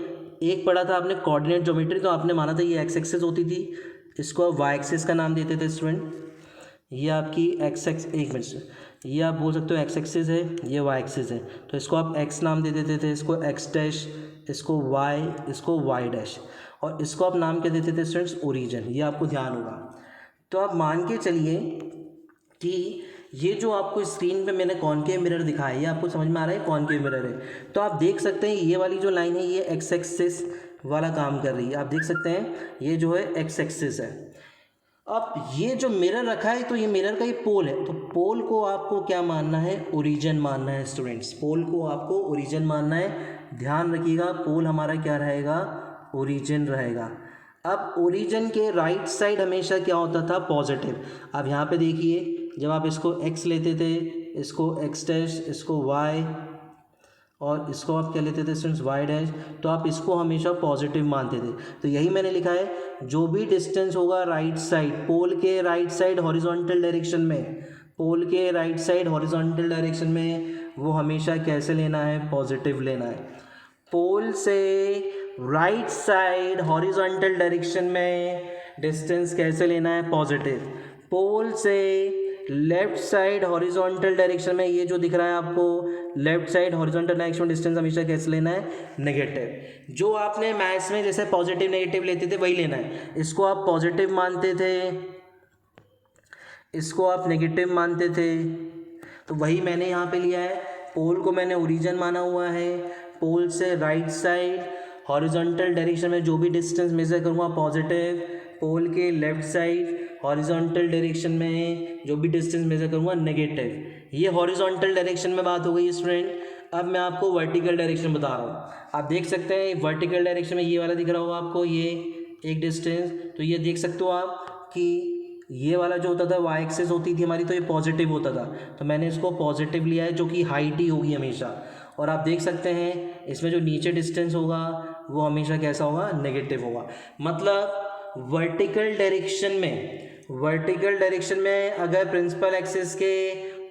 एक पढ़ा था आपने कोऑर्डिनेट ज्योमेट्री, तो आपने माना था ये एक्स एक्सिस होती थी, इसको आप वाई एक्सिस का नाम देते थे स्टूडेंट। ये आपकी एक्स एक्स, एक मिनट, ये आप बोल सकते हो एक्स एक्सिस है, ये वाई एक्सिस है, तो इसको आप एक्स नाम दे देते थे, इसको एक्स डैश, इसको वाई, इसको वाई डैश, और इसको आप नाम क्या देते थे स्टूडेंट्स, ओरिजिन। ये आपको ध्यान होगा। तो आप मान के चलिए कि ये जो आपको स्क्रीन पे मैंने कॉनकेव मिरर दिखाया है, ये आपको समझ में आ रहा है कॉनकेव मिरर है। तो आप देख सकते हैं ये वाली जो लाइन है ये एक्स एक्सिस वाला काम कर रही है। आप देख सकते हैं ये जो है एक्स एक्सिस है। अब ये जो मिरर रखा है तो ये मिरर का ये पोल है, तो पोल को आपको क्या मानना है, ओरिजिन मानना है स्टूडेंट्स। पोल को आपको ओरिजिन मानना है। ध्यान रखिएगा पोल हमारा क्या रहेगा, ओरिजिन रहेगा। अब ओरिजिन के राइट साइड हमेशा क्या होता था, पॉजिटिव। अब यहाँ पे देखिए जब आप इसको x लेते थे, इसको x डैश, इसको y और इसको आप क्या लेते थे स्टूडेंट्स, y डैश, तो आप इसको हमेशा पॉजिटिव मानते थे। तो यही मैंने लिखा है, जो भी डिस्टेंस होगा राइट साइड, पोल के राइट साइड हॉरिजॉन्टल डायरेक्शन में, पोल के राइट साइड हॉरिजॉन्टल डायरेक्शन में, वो हमेशा कैसे लेना है, पॉजिटिव लेना है। पोल से राइट साइड हॉरिजॉन्टल डायरेक्शन में डिस्टेंस कैसे लेना है, पॉजिटिव। पोल से लेफ्ट साइड हॉरिजॉन्टल डायरेक्शन में, ये जो दिख रहा है आपको लेफ्ट साइड हॉरिजॉन्टल डायरेक्शन में डिस्टेंस हमेशा कैसे लेना है, नेगेटिव। जो आपने मैथ्स में जैसे पॉजिटिव नेगेटिव लेते थे वही लेना है। इसको आप पॉजिटिव मानते थे, इसको आप नेगेटिव मानते थे, तो वही मैंने यहाँ पे लिया है। पोल को मैंने ओरिजिन माना हुआ है। पोल से राइट साइड हॉरिजॉन्टल डायरेक्शन में जो भी डिस्टेंस मेजर करूँगा पॉजिटिव। पोल के लेफ्ट साइड हॉरिजॉन्टल डायरेक्शन में जो भी डिस्टेंस मेजर करूँगा नेगेटिव। ये हॉरिजॉन्टल डायरेक्शन में बात हो गई स्टूडेंट। अब मैं आपको वर्टिकल डायरेक्शन बता रहा हूँ। आप देख सकते हैं वर्टिकल डायरेक्शन में ये वाला दिख रहा होगा आपको, ये एक डिस्टेंस, तो ये देख सकते हो आप कि ये वाला जो होता था वाई एक्सिस होती थी हमारी, तो ये पॉजिटिव होता था, तो मैंने इसको पॉजिटिव लिया है, जो कि हाइट ही होगी हमेशा। और आप देख सकते हैं इसमें जो नीचे डिस्टेंस होगा वो हमेशा कैसा होगा, नेगेटिव होगा। मतलब वर्टिकल डायरेक्शन में अगर प्रिंसिपल एक्सिस के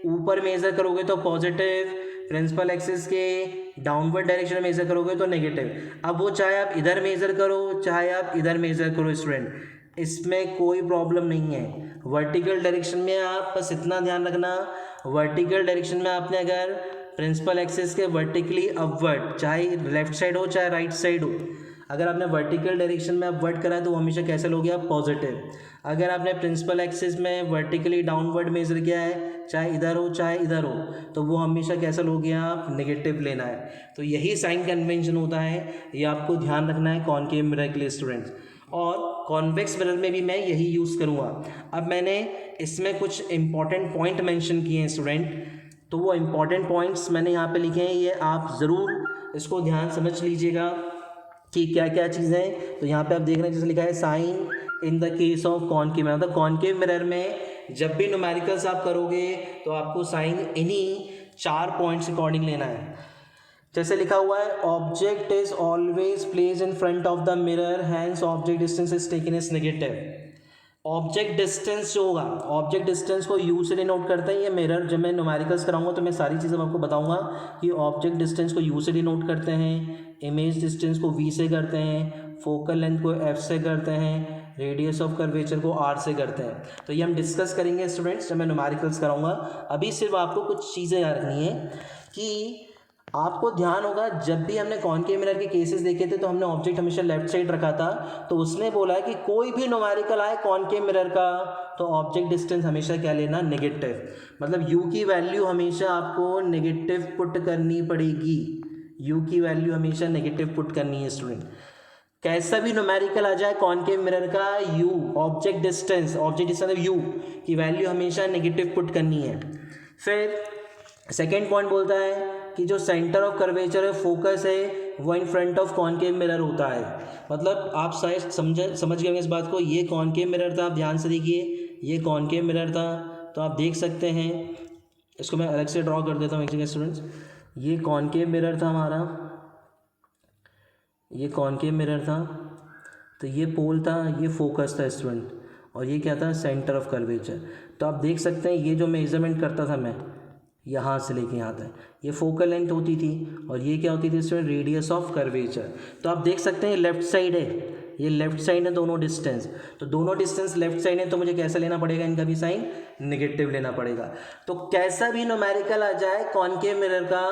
ऊपर मेजर करोगे तो पॉजिटिव, प्रिंसिपल एक्सिस के डाउनवर्ड डायरेक्शन में मेजर करोगे तो नेगेटिव। अब वो चाहे आप इधर मेजर करो चाहे आप इधर मेजर करो स्टूडेंट, इसमें कोई प्रॉब्लम नहीं है। वर्टिकल डायरेक्शन में आप बस इतना ध्यान रखना, वर्टिकल डायरेक्शन में आपने अगर प्रिंसिपल एक्सिस के वर्टिकली अपवर्ड, चाहे लेफ्ट साइड हो चाहे राइट साइड हो, अगर आपने वर्टिकल डायरेक्शन में अपवर्ड करा तो वो हमेशा कैसे लोगे आप, पॉजिटिव। अगर आपने प्रिंसिपल एक्सिस में वर्टिकली डाउनवर्ड मेजर किया है, चाहे इधर हो चाहे इधर हो, तो वो हमेशा कैसा लोगे आप, नेगेटिव लेना है। तो यही साइन कन्वेंशन होता है, ये आपको ध्यान रखना है कॉनकेव मिरर के लिए स्टूडेंट्स। और कॉन्वेक्स मिरर में भी मैं यही यूज़ करूँगा। अब मैंने इसमें कुछ इंपॉर्टेंट पॉइंट मेंशन किए हैं स्टूडेंट, तो वो इंपॉर्टेंट पॉइंट्स मैंने यहाँ पे लिखे हैं, ये आप ज़रूर इसको ध्यान समझ लीजिएगा कि क्या क्या चीज़ें हैं। तो यहाँ पे आप देख रहे हैं जैसे लिखा है sign in the case of concave mirror, मतलब कॉनकेव मिरर में जब भी न्यूमेरिकल्स आप करोगे तो आपको साइन इन्हीं 4 पॉइंट्स अकॉर्डिंग लेना है। जैसे लिखा हुआ है object is always place in front of the mirror, hence object distance is taken as negative. Object distance जो होगा, ऑब्जेक्ट डिस्टेंस को यू से डिनोट करते हैं ये मिरर। जब मैं न्यूमेरिकल्स कराऊंगा तो मैं सारी चीज़ें आपको बताऊंगा कि ऑब्जेक्ट डिस्टेंस को यू से डिनोट करते हैं, इमेज डिस्टेंस को वी से करते हैं, फोकल लेंथ को एफ से करते हैं, रेडियस ऑफ कर्वेचर को आर से करते हैं। तो ये हम डिस्कस करेंगे स्टूडेंट्स जब मैं न्यूमेरिकल्स कराऊंगा। अभी सिर्फ आपको कुछ चीज़ें याद रखनी है कि आपको ध्यान होगा जब भी हमने कॉनकेव मिरर के केसेस देखे थे तो हमने ऑब्जेक्ट हमेशा लेफ्ट साइड रखा था, तो उसने बोला है कि कोई भी न्यूमेरिकल आए कॉनकेव मिरर का तो ऑब्जेक्ट डिस्टेंस हमेशा क्या लेना, नेगेटिव। मतलब यू की वैल्यू हमेशा आपको नेगेटिव पुट करनी पड़ेगी, यू की वैल्यू हमेशा नेगेटिव पुट करनी है स्टूडेंट। कैसा भी न्यूमेरिकल आ जाए कॉनकेव मिरर का, यू ऑब्जेक्ट डिस्टेंस यू की वैल्यू हमेशा नेगेटिव पुट करनी है। फिर सेकेंड पॉइंट बोलता है कि जो सेंटर ऑफ कर्वेचर है, फोकस है, वो इन फ्रंट ऑफ कॉनकेव मिरर होता है। मतलब आप शायद समझ गए इस बात को। ये कॉनकेव मिरर था, आप ध्यान से देखिए, ये कॉनकेव मिरर था, तो आप देख सकते हैं, इसको मैं अलग से ड्रॉ कर देता हूँ एक जगह स्टूडेंट्स। ये कॉनकेव मिरर था हमारा, ये कॉनकेव मिरर था, तो ये पोल था, ये फोकस था स्टूडेंट, और ये क्या था, सेंटर ऑफ कर्वेचर। तो आप देख सकते हैं ये जो मेजरमेंट करता था मैं यहाँ से लेके यहाँ तक, ये फोकल लेंथ होती थी, और ये क्या होती थी स्टूडेंट, रेडियस ऑफ कर्वेचर। तो आप देख सकते हैं लेफ्ट साइड है, ये लेफ्ट साइड है दोनों डिस्टेंस, तो दोनों डिस्टेंस लेफ्ट साइड है, तो मुझे कैसा लेना पड़ेगा, इनका भी साइन नेगेटिव लेना पड़ेगा। तो कैसा भी न्यूमेरिकल आ जाए कॉनकेव मिरर का,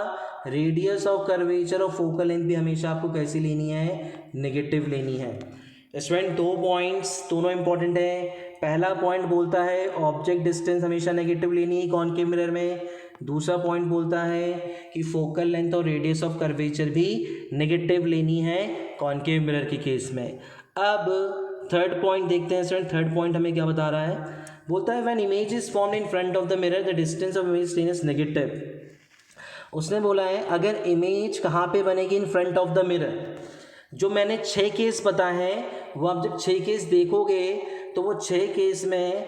रेडियस ऑफ कर्वेचर और फोकल लेंथ भी हमेशा आपको कैसी लेनी है, नेगेटिव लेनी है। स्टूडेंट 2 पॉइंट्स दोनों इंपॉर्टेंट है। पहला पॉइंट बोलता है ऑब्जेक्ट डिस्टेंस हमेशा नेगेटिव लेनी है कॉनकेव मिरर में। दूसरा पॉइंट बोलता है कि फोकल लेंथ और रेडियस ऑफ कर्वेचर भी नेगेटिव लेनी है कॉनकेव मिरर के केस में। अब थर्ड पॉइंट देखते हैं स्टूडेंट। थर्ड पॉइंट हमें क्या बता रहा है, बोलता है when image is formed in front of the mirror the distance of image stain is negative. उसने बोला है अगर इमेज कहाँ पे बनेगी, इन फ्रंट ऑफ द मिरर। जो मैंने 6 केस बताए हैं वो आप जब 6 केस देखोगे तो वो 6 केस में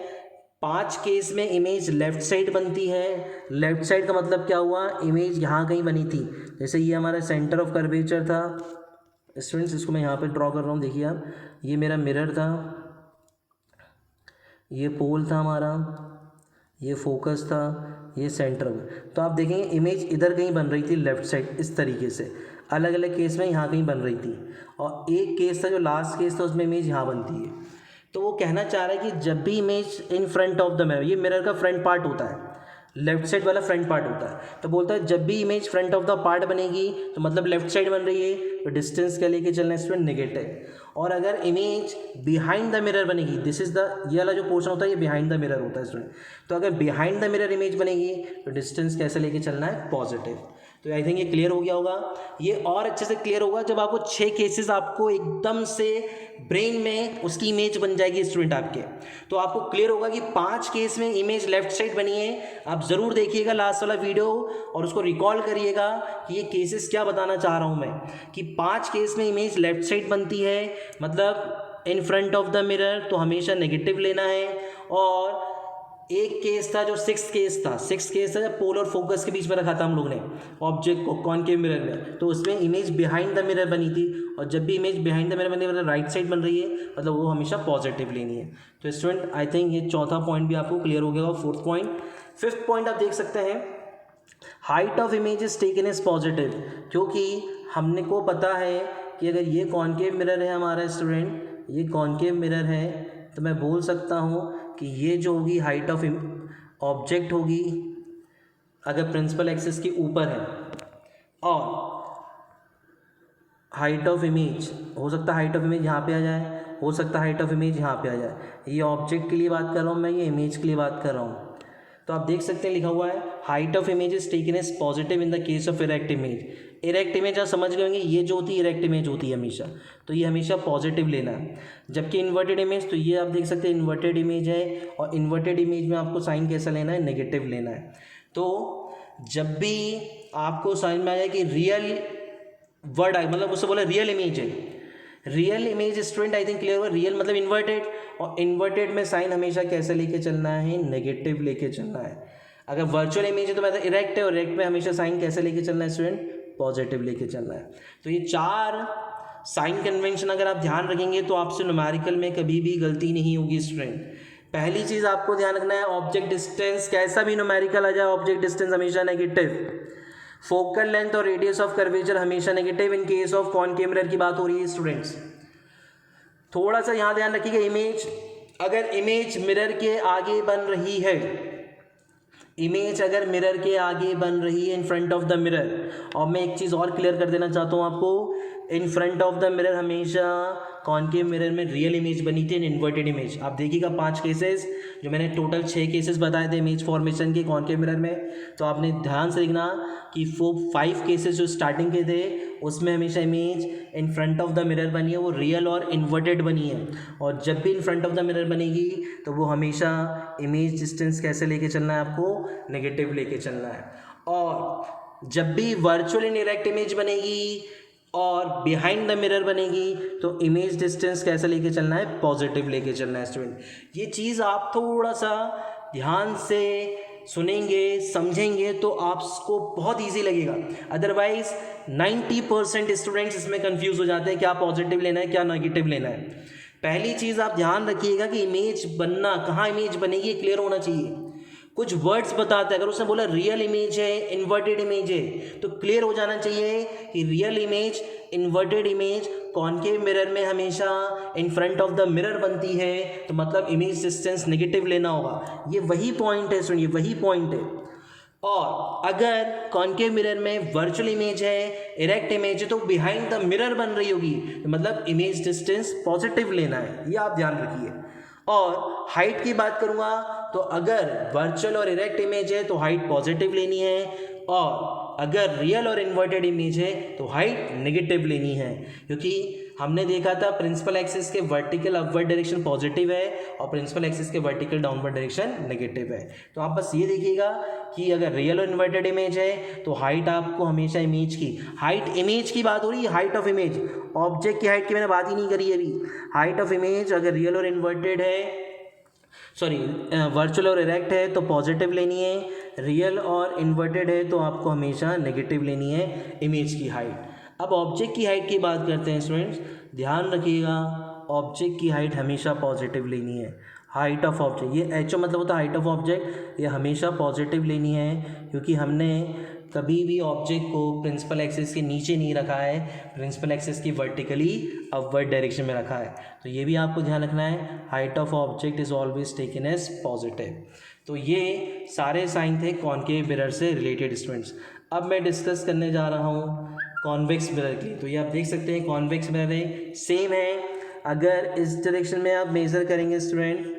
5 केस में इमेज लेफ़्ट साइड बनती है। लेफ़्ट साइड का मतलब क्या हुआ, इमेज यहाँ कहीं बनी थी। जैसे ये हमारा सेंटर ऑफ कर्वेचर था स्टूडेंट्स, इसको मैं यहाँ पे ड्रॉ कर रहा हूँ। देखिए आप, ये मेरा मिरर था, ये पोल था हमारा, ये फोकस था, ये सेंटर। तो आप देखेंगे इमेज इधर कहीं बन रही थी लेफ़्ट साइड, इस तरीके से। अलग अलग केस में यहाँ कहीं बन रही थी, और एक केस था जो लास्ट केस था उसमें इमेज यहाँ बनती है। तो वो कहना चाह रहा है कि जब भी image in front of the mirror, ये मिरर का फ्रंट पार्ट होता है, लेफ्ट साइड वाला फ्रंट पार्ट होता है, तो बोलता है जब भी image front of the part बनेगी तो मतलब लेफ्ट साइड बन रही है, तो डिस्टेंस क्या लेके चलना है स्टूडेंट, नेगेटिव। और अगर इमेज बिहाइंड द मिरर बनेगी, दिस इज द, ये वाला जो पोर्शन होता है ये बिहाइंड द मिरर होता है स्टूडेंट। तो अगर बिहाइंड द मिरर इमेज बनेगी तो डिस्टेंस कैसे लेके चलना है, पॉजिटिव। तो आई थिंक ये क्लियर हो गया होगा। ये और अच्छे से क्लियर होगा जब आपको 6 केसेस आपको एकदम से ब्रेन में उसकी इमेज बन जाएगी स्टूडेंट आपके, तो आपको क्लियर होगा कि 5 केस में इमेज लेफ्ट साइड बनी है। आप ज़रूर देखिएगा लास्ट वाला वीडियो और उसको रिकॉल करिएगा कि ये केसेस क्या बताना चाह रहा हूँ मैं, कि 5 केस में इमेज लेफ्ट साइड बनती है, मतलब इन फ्रंट ऑफ द मिरर, तो हमेशा नेगेटिव लेना है। और एक केस था जो 6th केस था, 6th केस था जब पोल और फोकस के बीच में रखा था हम लोग ने ऑब्जेक्ट को कॉनकेव मिरर में, तो उसमें इमेज बिहाइंड द मिरर बनी थी। और जब भी इमेज बिहाइंड द मिरर बनी मतलब राइट साइड बन रही है, मतलब वो हमेशा पॉजिटिव लेनी है। तो स्टूडेंट आई थिंक ये चौथा पॉइंट भी आपको क्लियर हो गया होगा। 4th पॉइंट, 5th पॉइंट आप देख सकते हैं, height of image is taken as positive. क्योंकि हमने को पता है कि अगर ये कॉनकेव मिरर है हमारा स्टूडेंट, ये कॉनकेव मिरर है, तो मैं बोल सकता हूँ कि ये जो होगी हाइट ऑफ ऑब्जेक्ट होगी अगर प्रिंसिपल एक्सिस के ऊपर है, और हाइट ऑफ इमेज हो सकता है हाइट ऑफ इमेज यहाँ पे आ जाए, हो सकता है हाइट ऑफ इमेज यहाँ पे आ जाए। ये ऑब्जेक्ट के लिए बात कर रहा हूँ मैं, ये इमेज के लिए बात कर रहा हूँ। तो आप देख सकते हैं लिखा हुआ है height of image is taken as positive in the case of erect image. Erect image आप समझ गए होंगे, ये जो होती है इरेक्ट इमेज होती है हमेशा, तो ये हमेशा पॉजिटिव लेना है। जबकि इन्वर्टेड इमेज, तो ये आप देख सकते हैं इन्वर्टेड इमेज है, और इन्वर्टेड इमेज में आपको साइन कैसा लेना है, नेगेटिव लेना है। तो जब भी आपको साइन में आ जाए कि रियल वर्ड आए, मतलब उससे बोला रियल इमेज है, real image student I think clear हुआ, रियल मतलब इन्वर्टेड, और इन्वर्टेड में साइन हमेशा कैसे लेके चलना है, नेगेटिव लेके चलना है। अगर वर्चुअल इमेज है तो मतलब इरेक्ट है, और इरेक्ट में हमेशा साइन कैसे लेके चलना है स्टूडेंट, पॉजिटिव लेके चलना है। तो ये 4 साइन कन्वेंशन अगर आप ध्यान रखेंगे तो आपसे न्यूमेरिकल में कभी भी गलती नहीं होगी स्टूडेंट। पहली चीज़ आपको ध्यान रखना है, ऑब्जेक्ट डिस्टेंस कैसा भी न्यूमेरिकल आ जाए, ऑब्जेक्ट डिस्टेंस हमेशा नेगेटिव। फोकल लेंथ और रेडियस ऑफ कर्वेचर हमेशा negative in case of concave mirror की बात हो रही है स्टूडेंट्स। थोड़ा सा यहाँ ध्यान रखिएगा, इमेज अगर इमेज मिरर के आगे बन रही है, इमेज अगर मिरर के आगे बन रही है इन फ्रंट ऑफ द मिरर, और मैं एक चीज़ और क्लियर कर देना चाहता हूँ आपको, इन फ्रंट ऑफ द मिरर हमेशा कॉनकेव मिरर में रियल इमेज बनी थी, इन इन्वर्टेड इमेज। आप देखिएगा 5 केसेस जो मैंने टोटल 6 केसेस बताए थे इमेज फॉर्मेशन के कॉनकेव मिरर में, तो आपने ध्यान से देखना कि 5 केसेस जो स्टार्टिंग के थे उसमें हमेशा image in front of the mirror बनी है, वो रियल और इन्वर्टेड बनी है। और जब भी इन फ्रंट ऑफ द मिरर बनेगी तो वो हमेशा इमेज डिस्टेंस कैसे लेके चलना है, आपको नेगेटिव लेके चलना है। और जब भी वर्चुअल इन इरेक्ट इमेज बनेगी और बिहाइंड द मिरर बनेगी तो इमेज डिस्टेंस कैसे लेके चलना है, पॉजिटिव लेके चलना है स्टूडेंट। ये चीज़ आप थोड़ा सा ध्यान से सुनेंगे, समझेंगे तो आपको बहुत इजी लगेगा। अदरवाइज 90% स्टूडेंट्स इसमें कंफ्यूज हो जाते हैं क्या पॉजिटिव लेना है क्या नेगेटिव लेना है। पहली चीज़ आप ध्यान रखिएगा कि इमेज बनना, कहाँ इमेज बनेगी क्लियर होना चाहिए। कुछ वर्ड्स बताते हैं, अगर उसने बोला रियल इमेज है, इन्वर्टेड इमेज है, तो क्लियर हो जाना चाहिए कि real image, inverted image concave mirror में हमेशा इन फ्रंट ऑफ द मिरर बनती है, तो मतलब इमेज डिस्टेंस नेगेटिव लेना होगा। ये वही पॉइंट है स्टूडेंट, ये वही पॉइंट है। और अगर कॉनकेव मिरर में वर्चुअल इमेज है, इरेक्ट इमेज है, तो बिहाइंड द मिरर बन रही होगी, तो मतलब इमेज डिस्टेंस पॉजिटिव लेना है, ये आप ध्यान रखिए। और हाइट की बात करूँगा तो अगर वर्चुअल और इरेक्ट इमेज है तो हाइट पॉजिटिव लेनी है, और अगर रियल और इन्वर्टेड इमेज है तो हाइट नेगेटिव लेनी है, क्योंकि हमने देखा था प्रिंसिपल एक्सिस के वर्टिकल अपवर्ड डायरेक्शन पॉजिटिव है और प्रिंसिपल एक्सिस के वर्टिकल डाउनवर्ड डायरेक्शन नेगेटिव है। तो आप बस ये देखिएगा कि अगर रियल और इन्वर्टेड इमेज है तो हाइट आपको हमेशा इमेज की बात हो रही है, हाइट ऑफ इमेज, ऑब्जेक्ट की हाइट की मैंने बात ही नहीं करी अभी। हाइट ऑफ इमेज अगर रियल और इन्वर्टेड है, वर्चुअल और इरेक्ट है तो पॉजिटिव लेनी है, रियल और इन्वर्टेड है तो आपको हमेशा नेगेटिव लेनी है इमेज की हाइट। अब ऑब्जेक्ट की हाइट की बात करते हैं स्टूडेंट्स, ध्यान रखिएगा ऑब्जेक्ट की हाइट हमेशा पॉजिटिव लेनी है। हाइट ऑफ ऑब्जेक्ट, ये एच ओ मतलब होता है हाइट ऑफ ऑब्जेक्ट, ये हमेशा पॉजिटिव लेनी है, क्योंकि हमने कभी भी ऑब्जेक्ट को प्रिंसिपल एक्सिस के नीचे नहीं रखा है, प्रिंसिपल एक्सिस की वर्टिकली अपवर्ड डायरेक्शन में रखा है। तो ये भी आपको ध्यान रखना है, height of object is always taken as positive. तो ये सारे साइन थे कॉनकेव मिरर से रिलेटेड स्टूडेंट्स। अब मैं डिस्कस करने जा रहा हूँ कॉन्वेक्स मिरर की। तो ये आप देख सकते हैं कॉन्वेक्स मिरर है, सेम है। अगर इस डायरेक्शन में आप मेज़र करेंगे स्टूडेंट,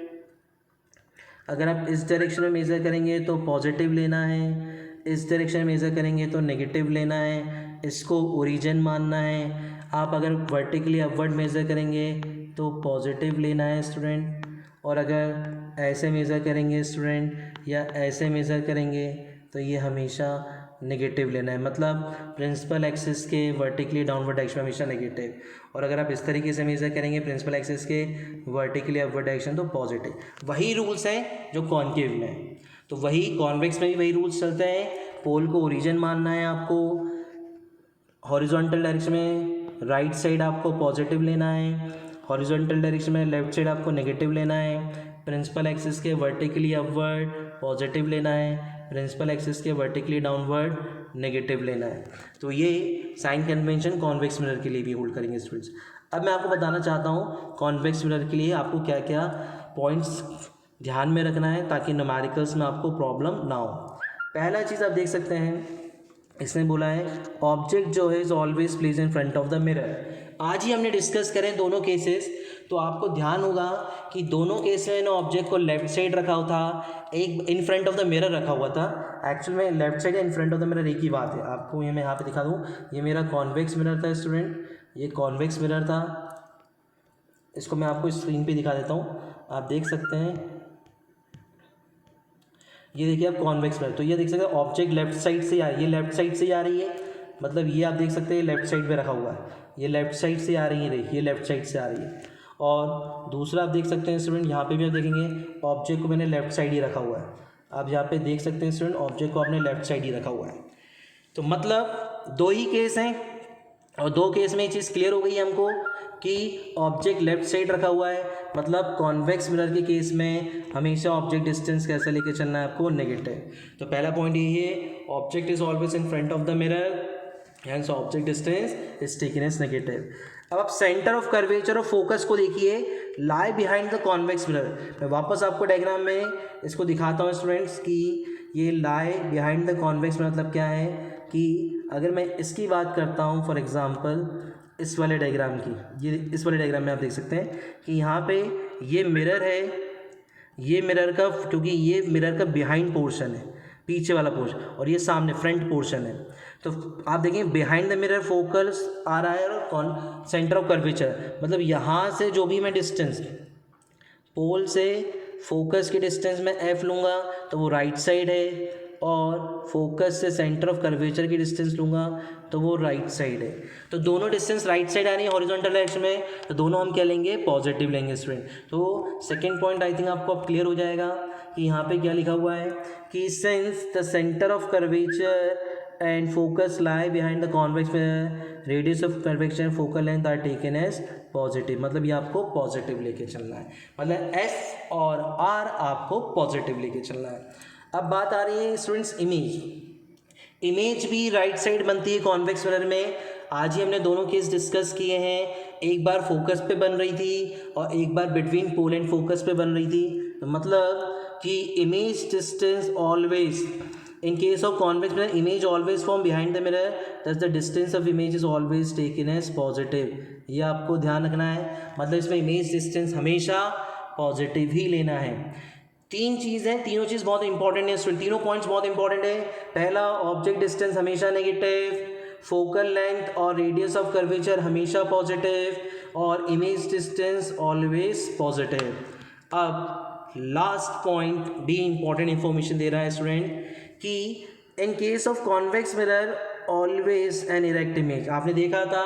अगर आप इस डायरेक्शन में मेज़र करेंगे तो पॉजिटिव लेना है, इस डायरेक्शन में मेज़र करेंगे तो नेगेटिव लेना है, इसको ओरिजिन मानना है। आप अगर वर्टिकली अपवर्ड मेज़र करेंगे तो पॉजिटिव लेना है स्टूडेंट, और अगर ऐसे मेज़र करेंगे स्टूडेंट या ऐसे मेज़र करेंगे तो ये हमेशा नेगेटिव लेना है, मतलब प्रिंसिपल एक्सिस के वर्टिकली डाउनवर्ड डायरेक्शन हमेशा नेगेटिव, और अगर आप इस तरीके से मेज़र करेंगे प्रिंसिपल एक्सिस के वर्टिकली अपवर्ड डायरेक्शन तो पॉजिटिव। वही रूल्स हैं जो कॉनकेव में हैं, तो वही कॉन्वेक्स में भी वही रूल्स चलते हैं। पोल को ओरिजिन मानना है आपको, हॉरिजॉन्टल डायरेक्शन में राइट साइड आपको पॉजिटिव लेना है, हॉरिजॉन्टल डायरेक्शन में लेफ्ट साइड आपको नेगेटिव लेना है, प्रिंसिपल एक्सिस के वर्टिकली अपवर्ड पॉजिटिव लेना है, प्रिंसिपल एक्सिस के वर्टिकली डाउनवर्ड नेगेटिव लेना है। तो ये साइन कन्वेंशन कॉन्वेक्स मिरर के लिए भी होल्ड करेंगे स्टूडेंट्स। अब मैं आपको बताना चाहता हूँ कॉन्वेक्स मिरर के लिए आपको क्या क्या पॉइंट्स ध्यान में रखना है ताकि न्यूमेरिकल्स में आपको प्रॉब्लम ना हो। पहला चीज़ आप देख सकते हैं, इसने बोला है ऑब्जेक्ट जो है is always place in front of the mirror. आज ही हमने डिस्कस करें दोनों केसेस, तो आपको ध्यान होगा कि दोनों केस में ना ऑब्जेक्ट को लेफ्ट साइड रखा हुआ था, एक इन फ्रंट ऑफ द मिरर रखा हुआ था। एक्चुअल में लेफ्ट साइड या इन फ्रंट ऑफ द मिरर एक ही बात है। आपको ये मैं यहाँ पे दिखा दूँ, ये मेरा कॉन्वेक्स मिरर था स्टूडेंट, ये कॉन्वेक्स मिरर था। इसको मैं आपको स्क्रीन पे दिखा देता हूँ, आप देख सकते हैं। ये देखिए आप कॉन्वेक्स मिरर, तो ये देख सकते हैं ऑब्जेक्ट लेफ्ट साइड से आ रही है, ये लेफ्ट साइड से आ रही है, मतलब ये आप देख सकते हैं लेफ्ट साइड पे रखा हुआ है, ये लेफ्ट साइड से आ रही है, देखिए लेफ्ट साइड से आ रही है। और दूसरा आप देख सकते हैं स्टूडेंट, यहाँ पे भी आप देखेंगे ऑब्जेक्ट को मैंने लेफ्ट साइड ही रखा हुआ है। आप यहाँ पे देख सकते हैं स्टूडेंट ऑब्जेक्ट को आपने लेफ्ट साइड ही रखा हुआ है। तो मतलब दो ही केस हैं, और दो केस में ये चीज़ क्लियर हो गई है हमको कि ऑब्जेक्ट लेफ्ट साइड रखा हुआ है, मतलब कॉन्वेक्स मिरर के केस में हमेशा ऑब्जेक्ट डिस्टेंस कैसे लेके चलना है आपको, नेगेटिव। तो पहला पॉइंट यही है, object is always in front of the mirror, hence object distance is taken as negative. अब आप सेंटर ऑफ कर्वेचर और फोकस को देखिए, lie behind the convex mirror. मैं वापस आपको डायग्राम में इसको दिखाता हूँ स्टूडेंट्स कि ये लाई बिहाइंड द कॉन्वेक्स मिरर मतलब क्या है, कि अगर मैं इसकी बात करता हूँ फॉर एग्जांपल इस वाले डायग्राम की, ये इस वाले डायग्राम में आप देख सकते हैं कि यहाँ पे ये मिरर है, ये मिरर का, क्योंकि ये मिरर का बिहाइंड पोर्शन है, पीछे वाला पोर्शन, और ये सामने फ्रंट पोर्शन है। तो आप देखें बिहाइंड द मिरर फोकस आ रहा है और कौन सेंटर ऑफ कर्वेचर, मतलब यहाँ से जो भी मैं डिस्टेंस पोल से फोकस की डिस्टेंस में एफ लूँगा तो वो राइट साइड है, और फोकस से सेंटर ऑफ कर्वेचर की डिस्टेंस लूँगा तो वो राइट साइड है। तो दोनों डिस्टेंस राइट साइड आ रही है हॉरिजॉन्टल डायरेक्शन में, तो दोनों हम क्या लेंगे, पॉजिटिव लेंगे स्टूडेंट। तो सेकंड पॉइंट आई थिंक आपको अब क्लियर हो जाएगा कि यहाँ पे क्या लिखा हुआ है कि since the centre of curvature and focus lie behind the convex mirror, radius of curvature and focal length are taken as positive, मतलब ये आपको पॉजिटिव लेके चलना है, मतलब एस और आर आपको पॉजिटिव लेके चलना है। अब बात आ रही है स्टूडेंट्स इमेज भी राइट साइड बनती है कॉन्वेक्स मिरर में। आज ही हमने दोनों केस डिस्कस किए हैं, एक बार फोकस पे बन रही थी और एक बार बिटवीन पोल एंड फोकस पे बन रही थी। तो मतलब कि image distance always in case of convex mirror image always form behind the mirror, thus the distance of image is always taken as positive. ये आपको ध्यान रखना है, मतलब इसमें इमेज डिस्टेंस हमेशा पॉजिटिव ही लेना है। तीन चीज़ है, तीनों चीज़ बहुत इंपॉर्टेंट है स्टूडेंट, तीनों पॉइंट्स बहुत इंपॉर्टेंट है। पहला, ऑब्जेक्ट डिस्टेंस हमेशा नेगेटिव, फोकल लेंथ और रेडियस ऑफ कर्वेचर हमेशा पॉजिटिव, और इमेज डिस्टेंस ऑलवेज पॉजिटिव। अब लास्ट पॉइंट भी इंपॉर्टेंट इंफॉर्मेशन दे रहा है स्टूडेंट कि इन case of convex mirror always an erect image. आपने देखा था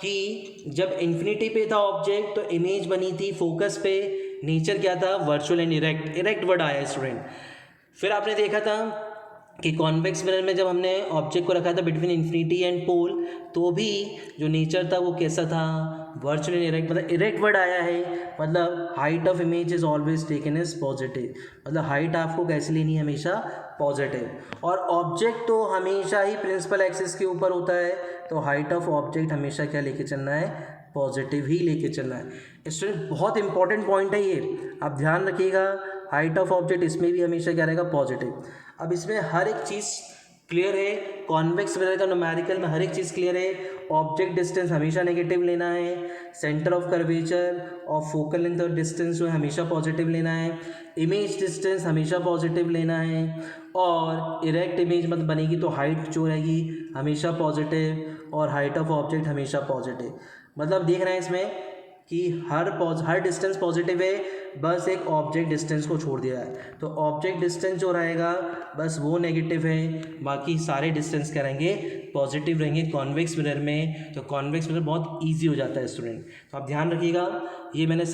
कि जब इन्फिनिटी पे था ऑब्जेक्ट तो इमेज बनी थी फोकस पे, नेचर क्या था, virtual and erect, erect word आया स्टूडेंट। फिर आपने देखा था कि कॉन्वेक्स मिरर में जब हमने ऑब्जेक्ट को रखा था बिटवीन इन्फिनिटी एंड पोल, तो भी जो नेचर था वो कैसा था, वर्चुअल एंड इरेक्ट। मतलब इरेक्ट वर्ड आया है, मतलब height of image is always taken as positive, मतलब हाइट आपको कैसे लेनी है, हमेशा पॉजिटिव। और ऑब्जेक्ट तो हमेशा ही प्रिंसिपल एक्सिस के ऊपर होता है, तो हाइट ऑफ ऑब्जेक्ट हमेशा क्या लेके चलना है, पॉजिटिव ही लेके चलना है। स्टूडेंट बहुत इंपॉर्टेंट पॉइंट है ये, आप ध्यान रखिएगा। हाइट ऑफ ऑब्जेक्ट इसमें भी हमेशा क्या रहेगा, पॉजिटिव। अब इसमें हर एक चीज़ क्लियर है, कॉन्वेक्स मिरर का न्यूमेरिकल में हर एक चीज़ क्लियर है। ऑब्जेक्ट डिस्टेंस हमेशा नेगेटिव लेना है, सेंटर ऑफ कर्वेचर और फोकल लेंथ और डिस्टेंस जो है हमेशा पॉजिटिव लेना है, इमेज डिस्टेंस हमेशा पॉजिटिव लेना है, और इरेक्ट इमेज मतलब बनेगी तो हाइट जो रहेगी हमेशा पॉजिटिव, और हाइट ऑफ ऑब्जेक्ट हमेशा पॉजिटिव। मतलब देख रहे हैं इसमें कि हर डिस्टेंस पॉजिटिव है, बस एक ऑब्जेक्ट डिस्टेंस को छोड़ दिया है। तो ऑब्जेक्ट डिस्टेंस जो रहेगा बस वो नेगेटिव है, बाकी सारे डिस्टेंस क्या रहेंगे, पॉजिटिव रहेंगे कॉन्वेक्स मिरर में। तो कॉन्वेक्स मिरर बहुत इजी हो जाता है स्टूडेंट, तो आप ध्यान रखिएगा। ये मैंने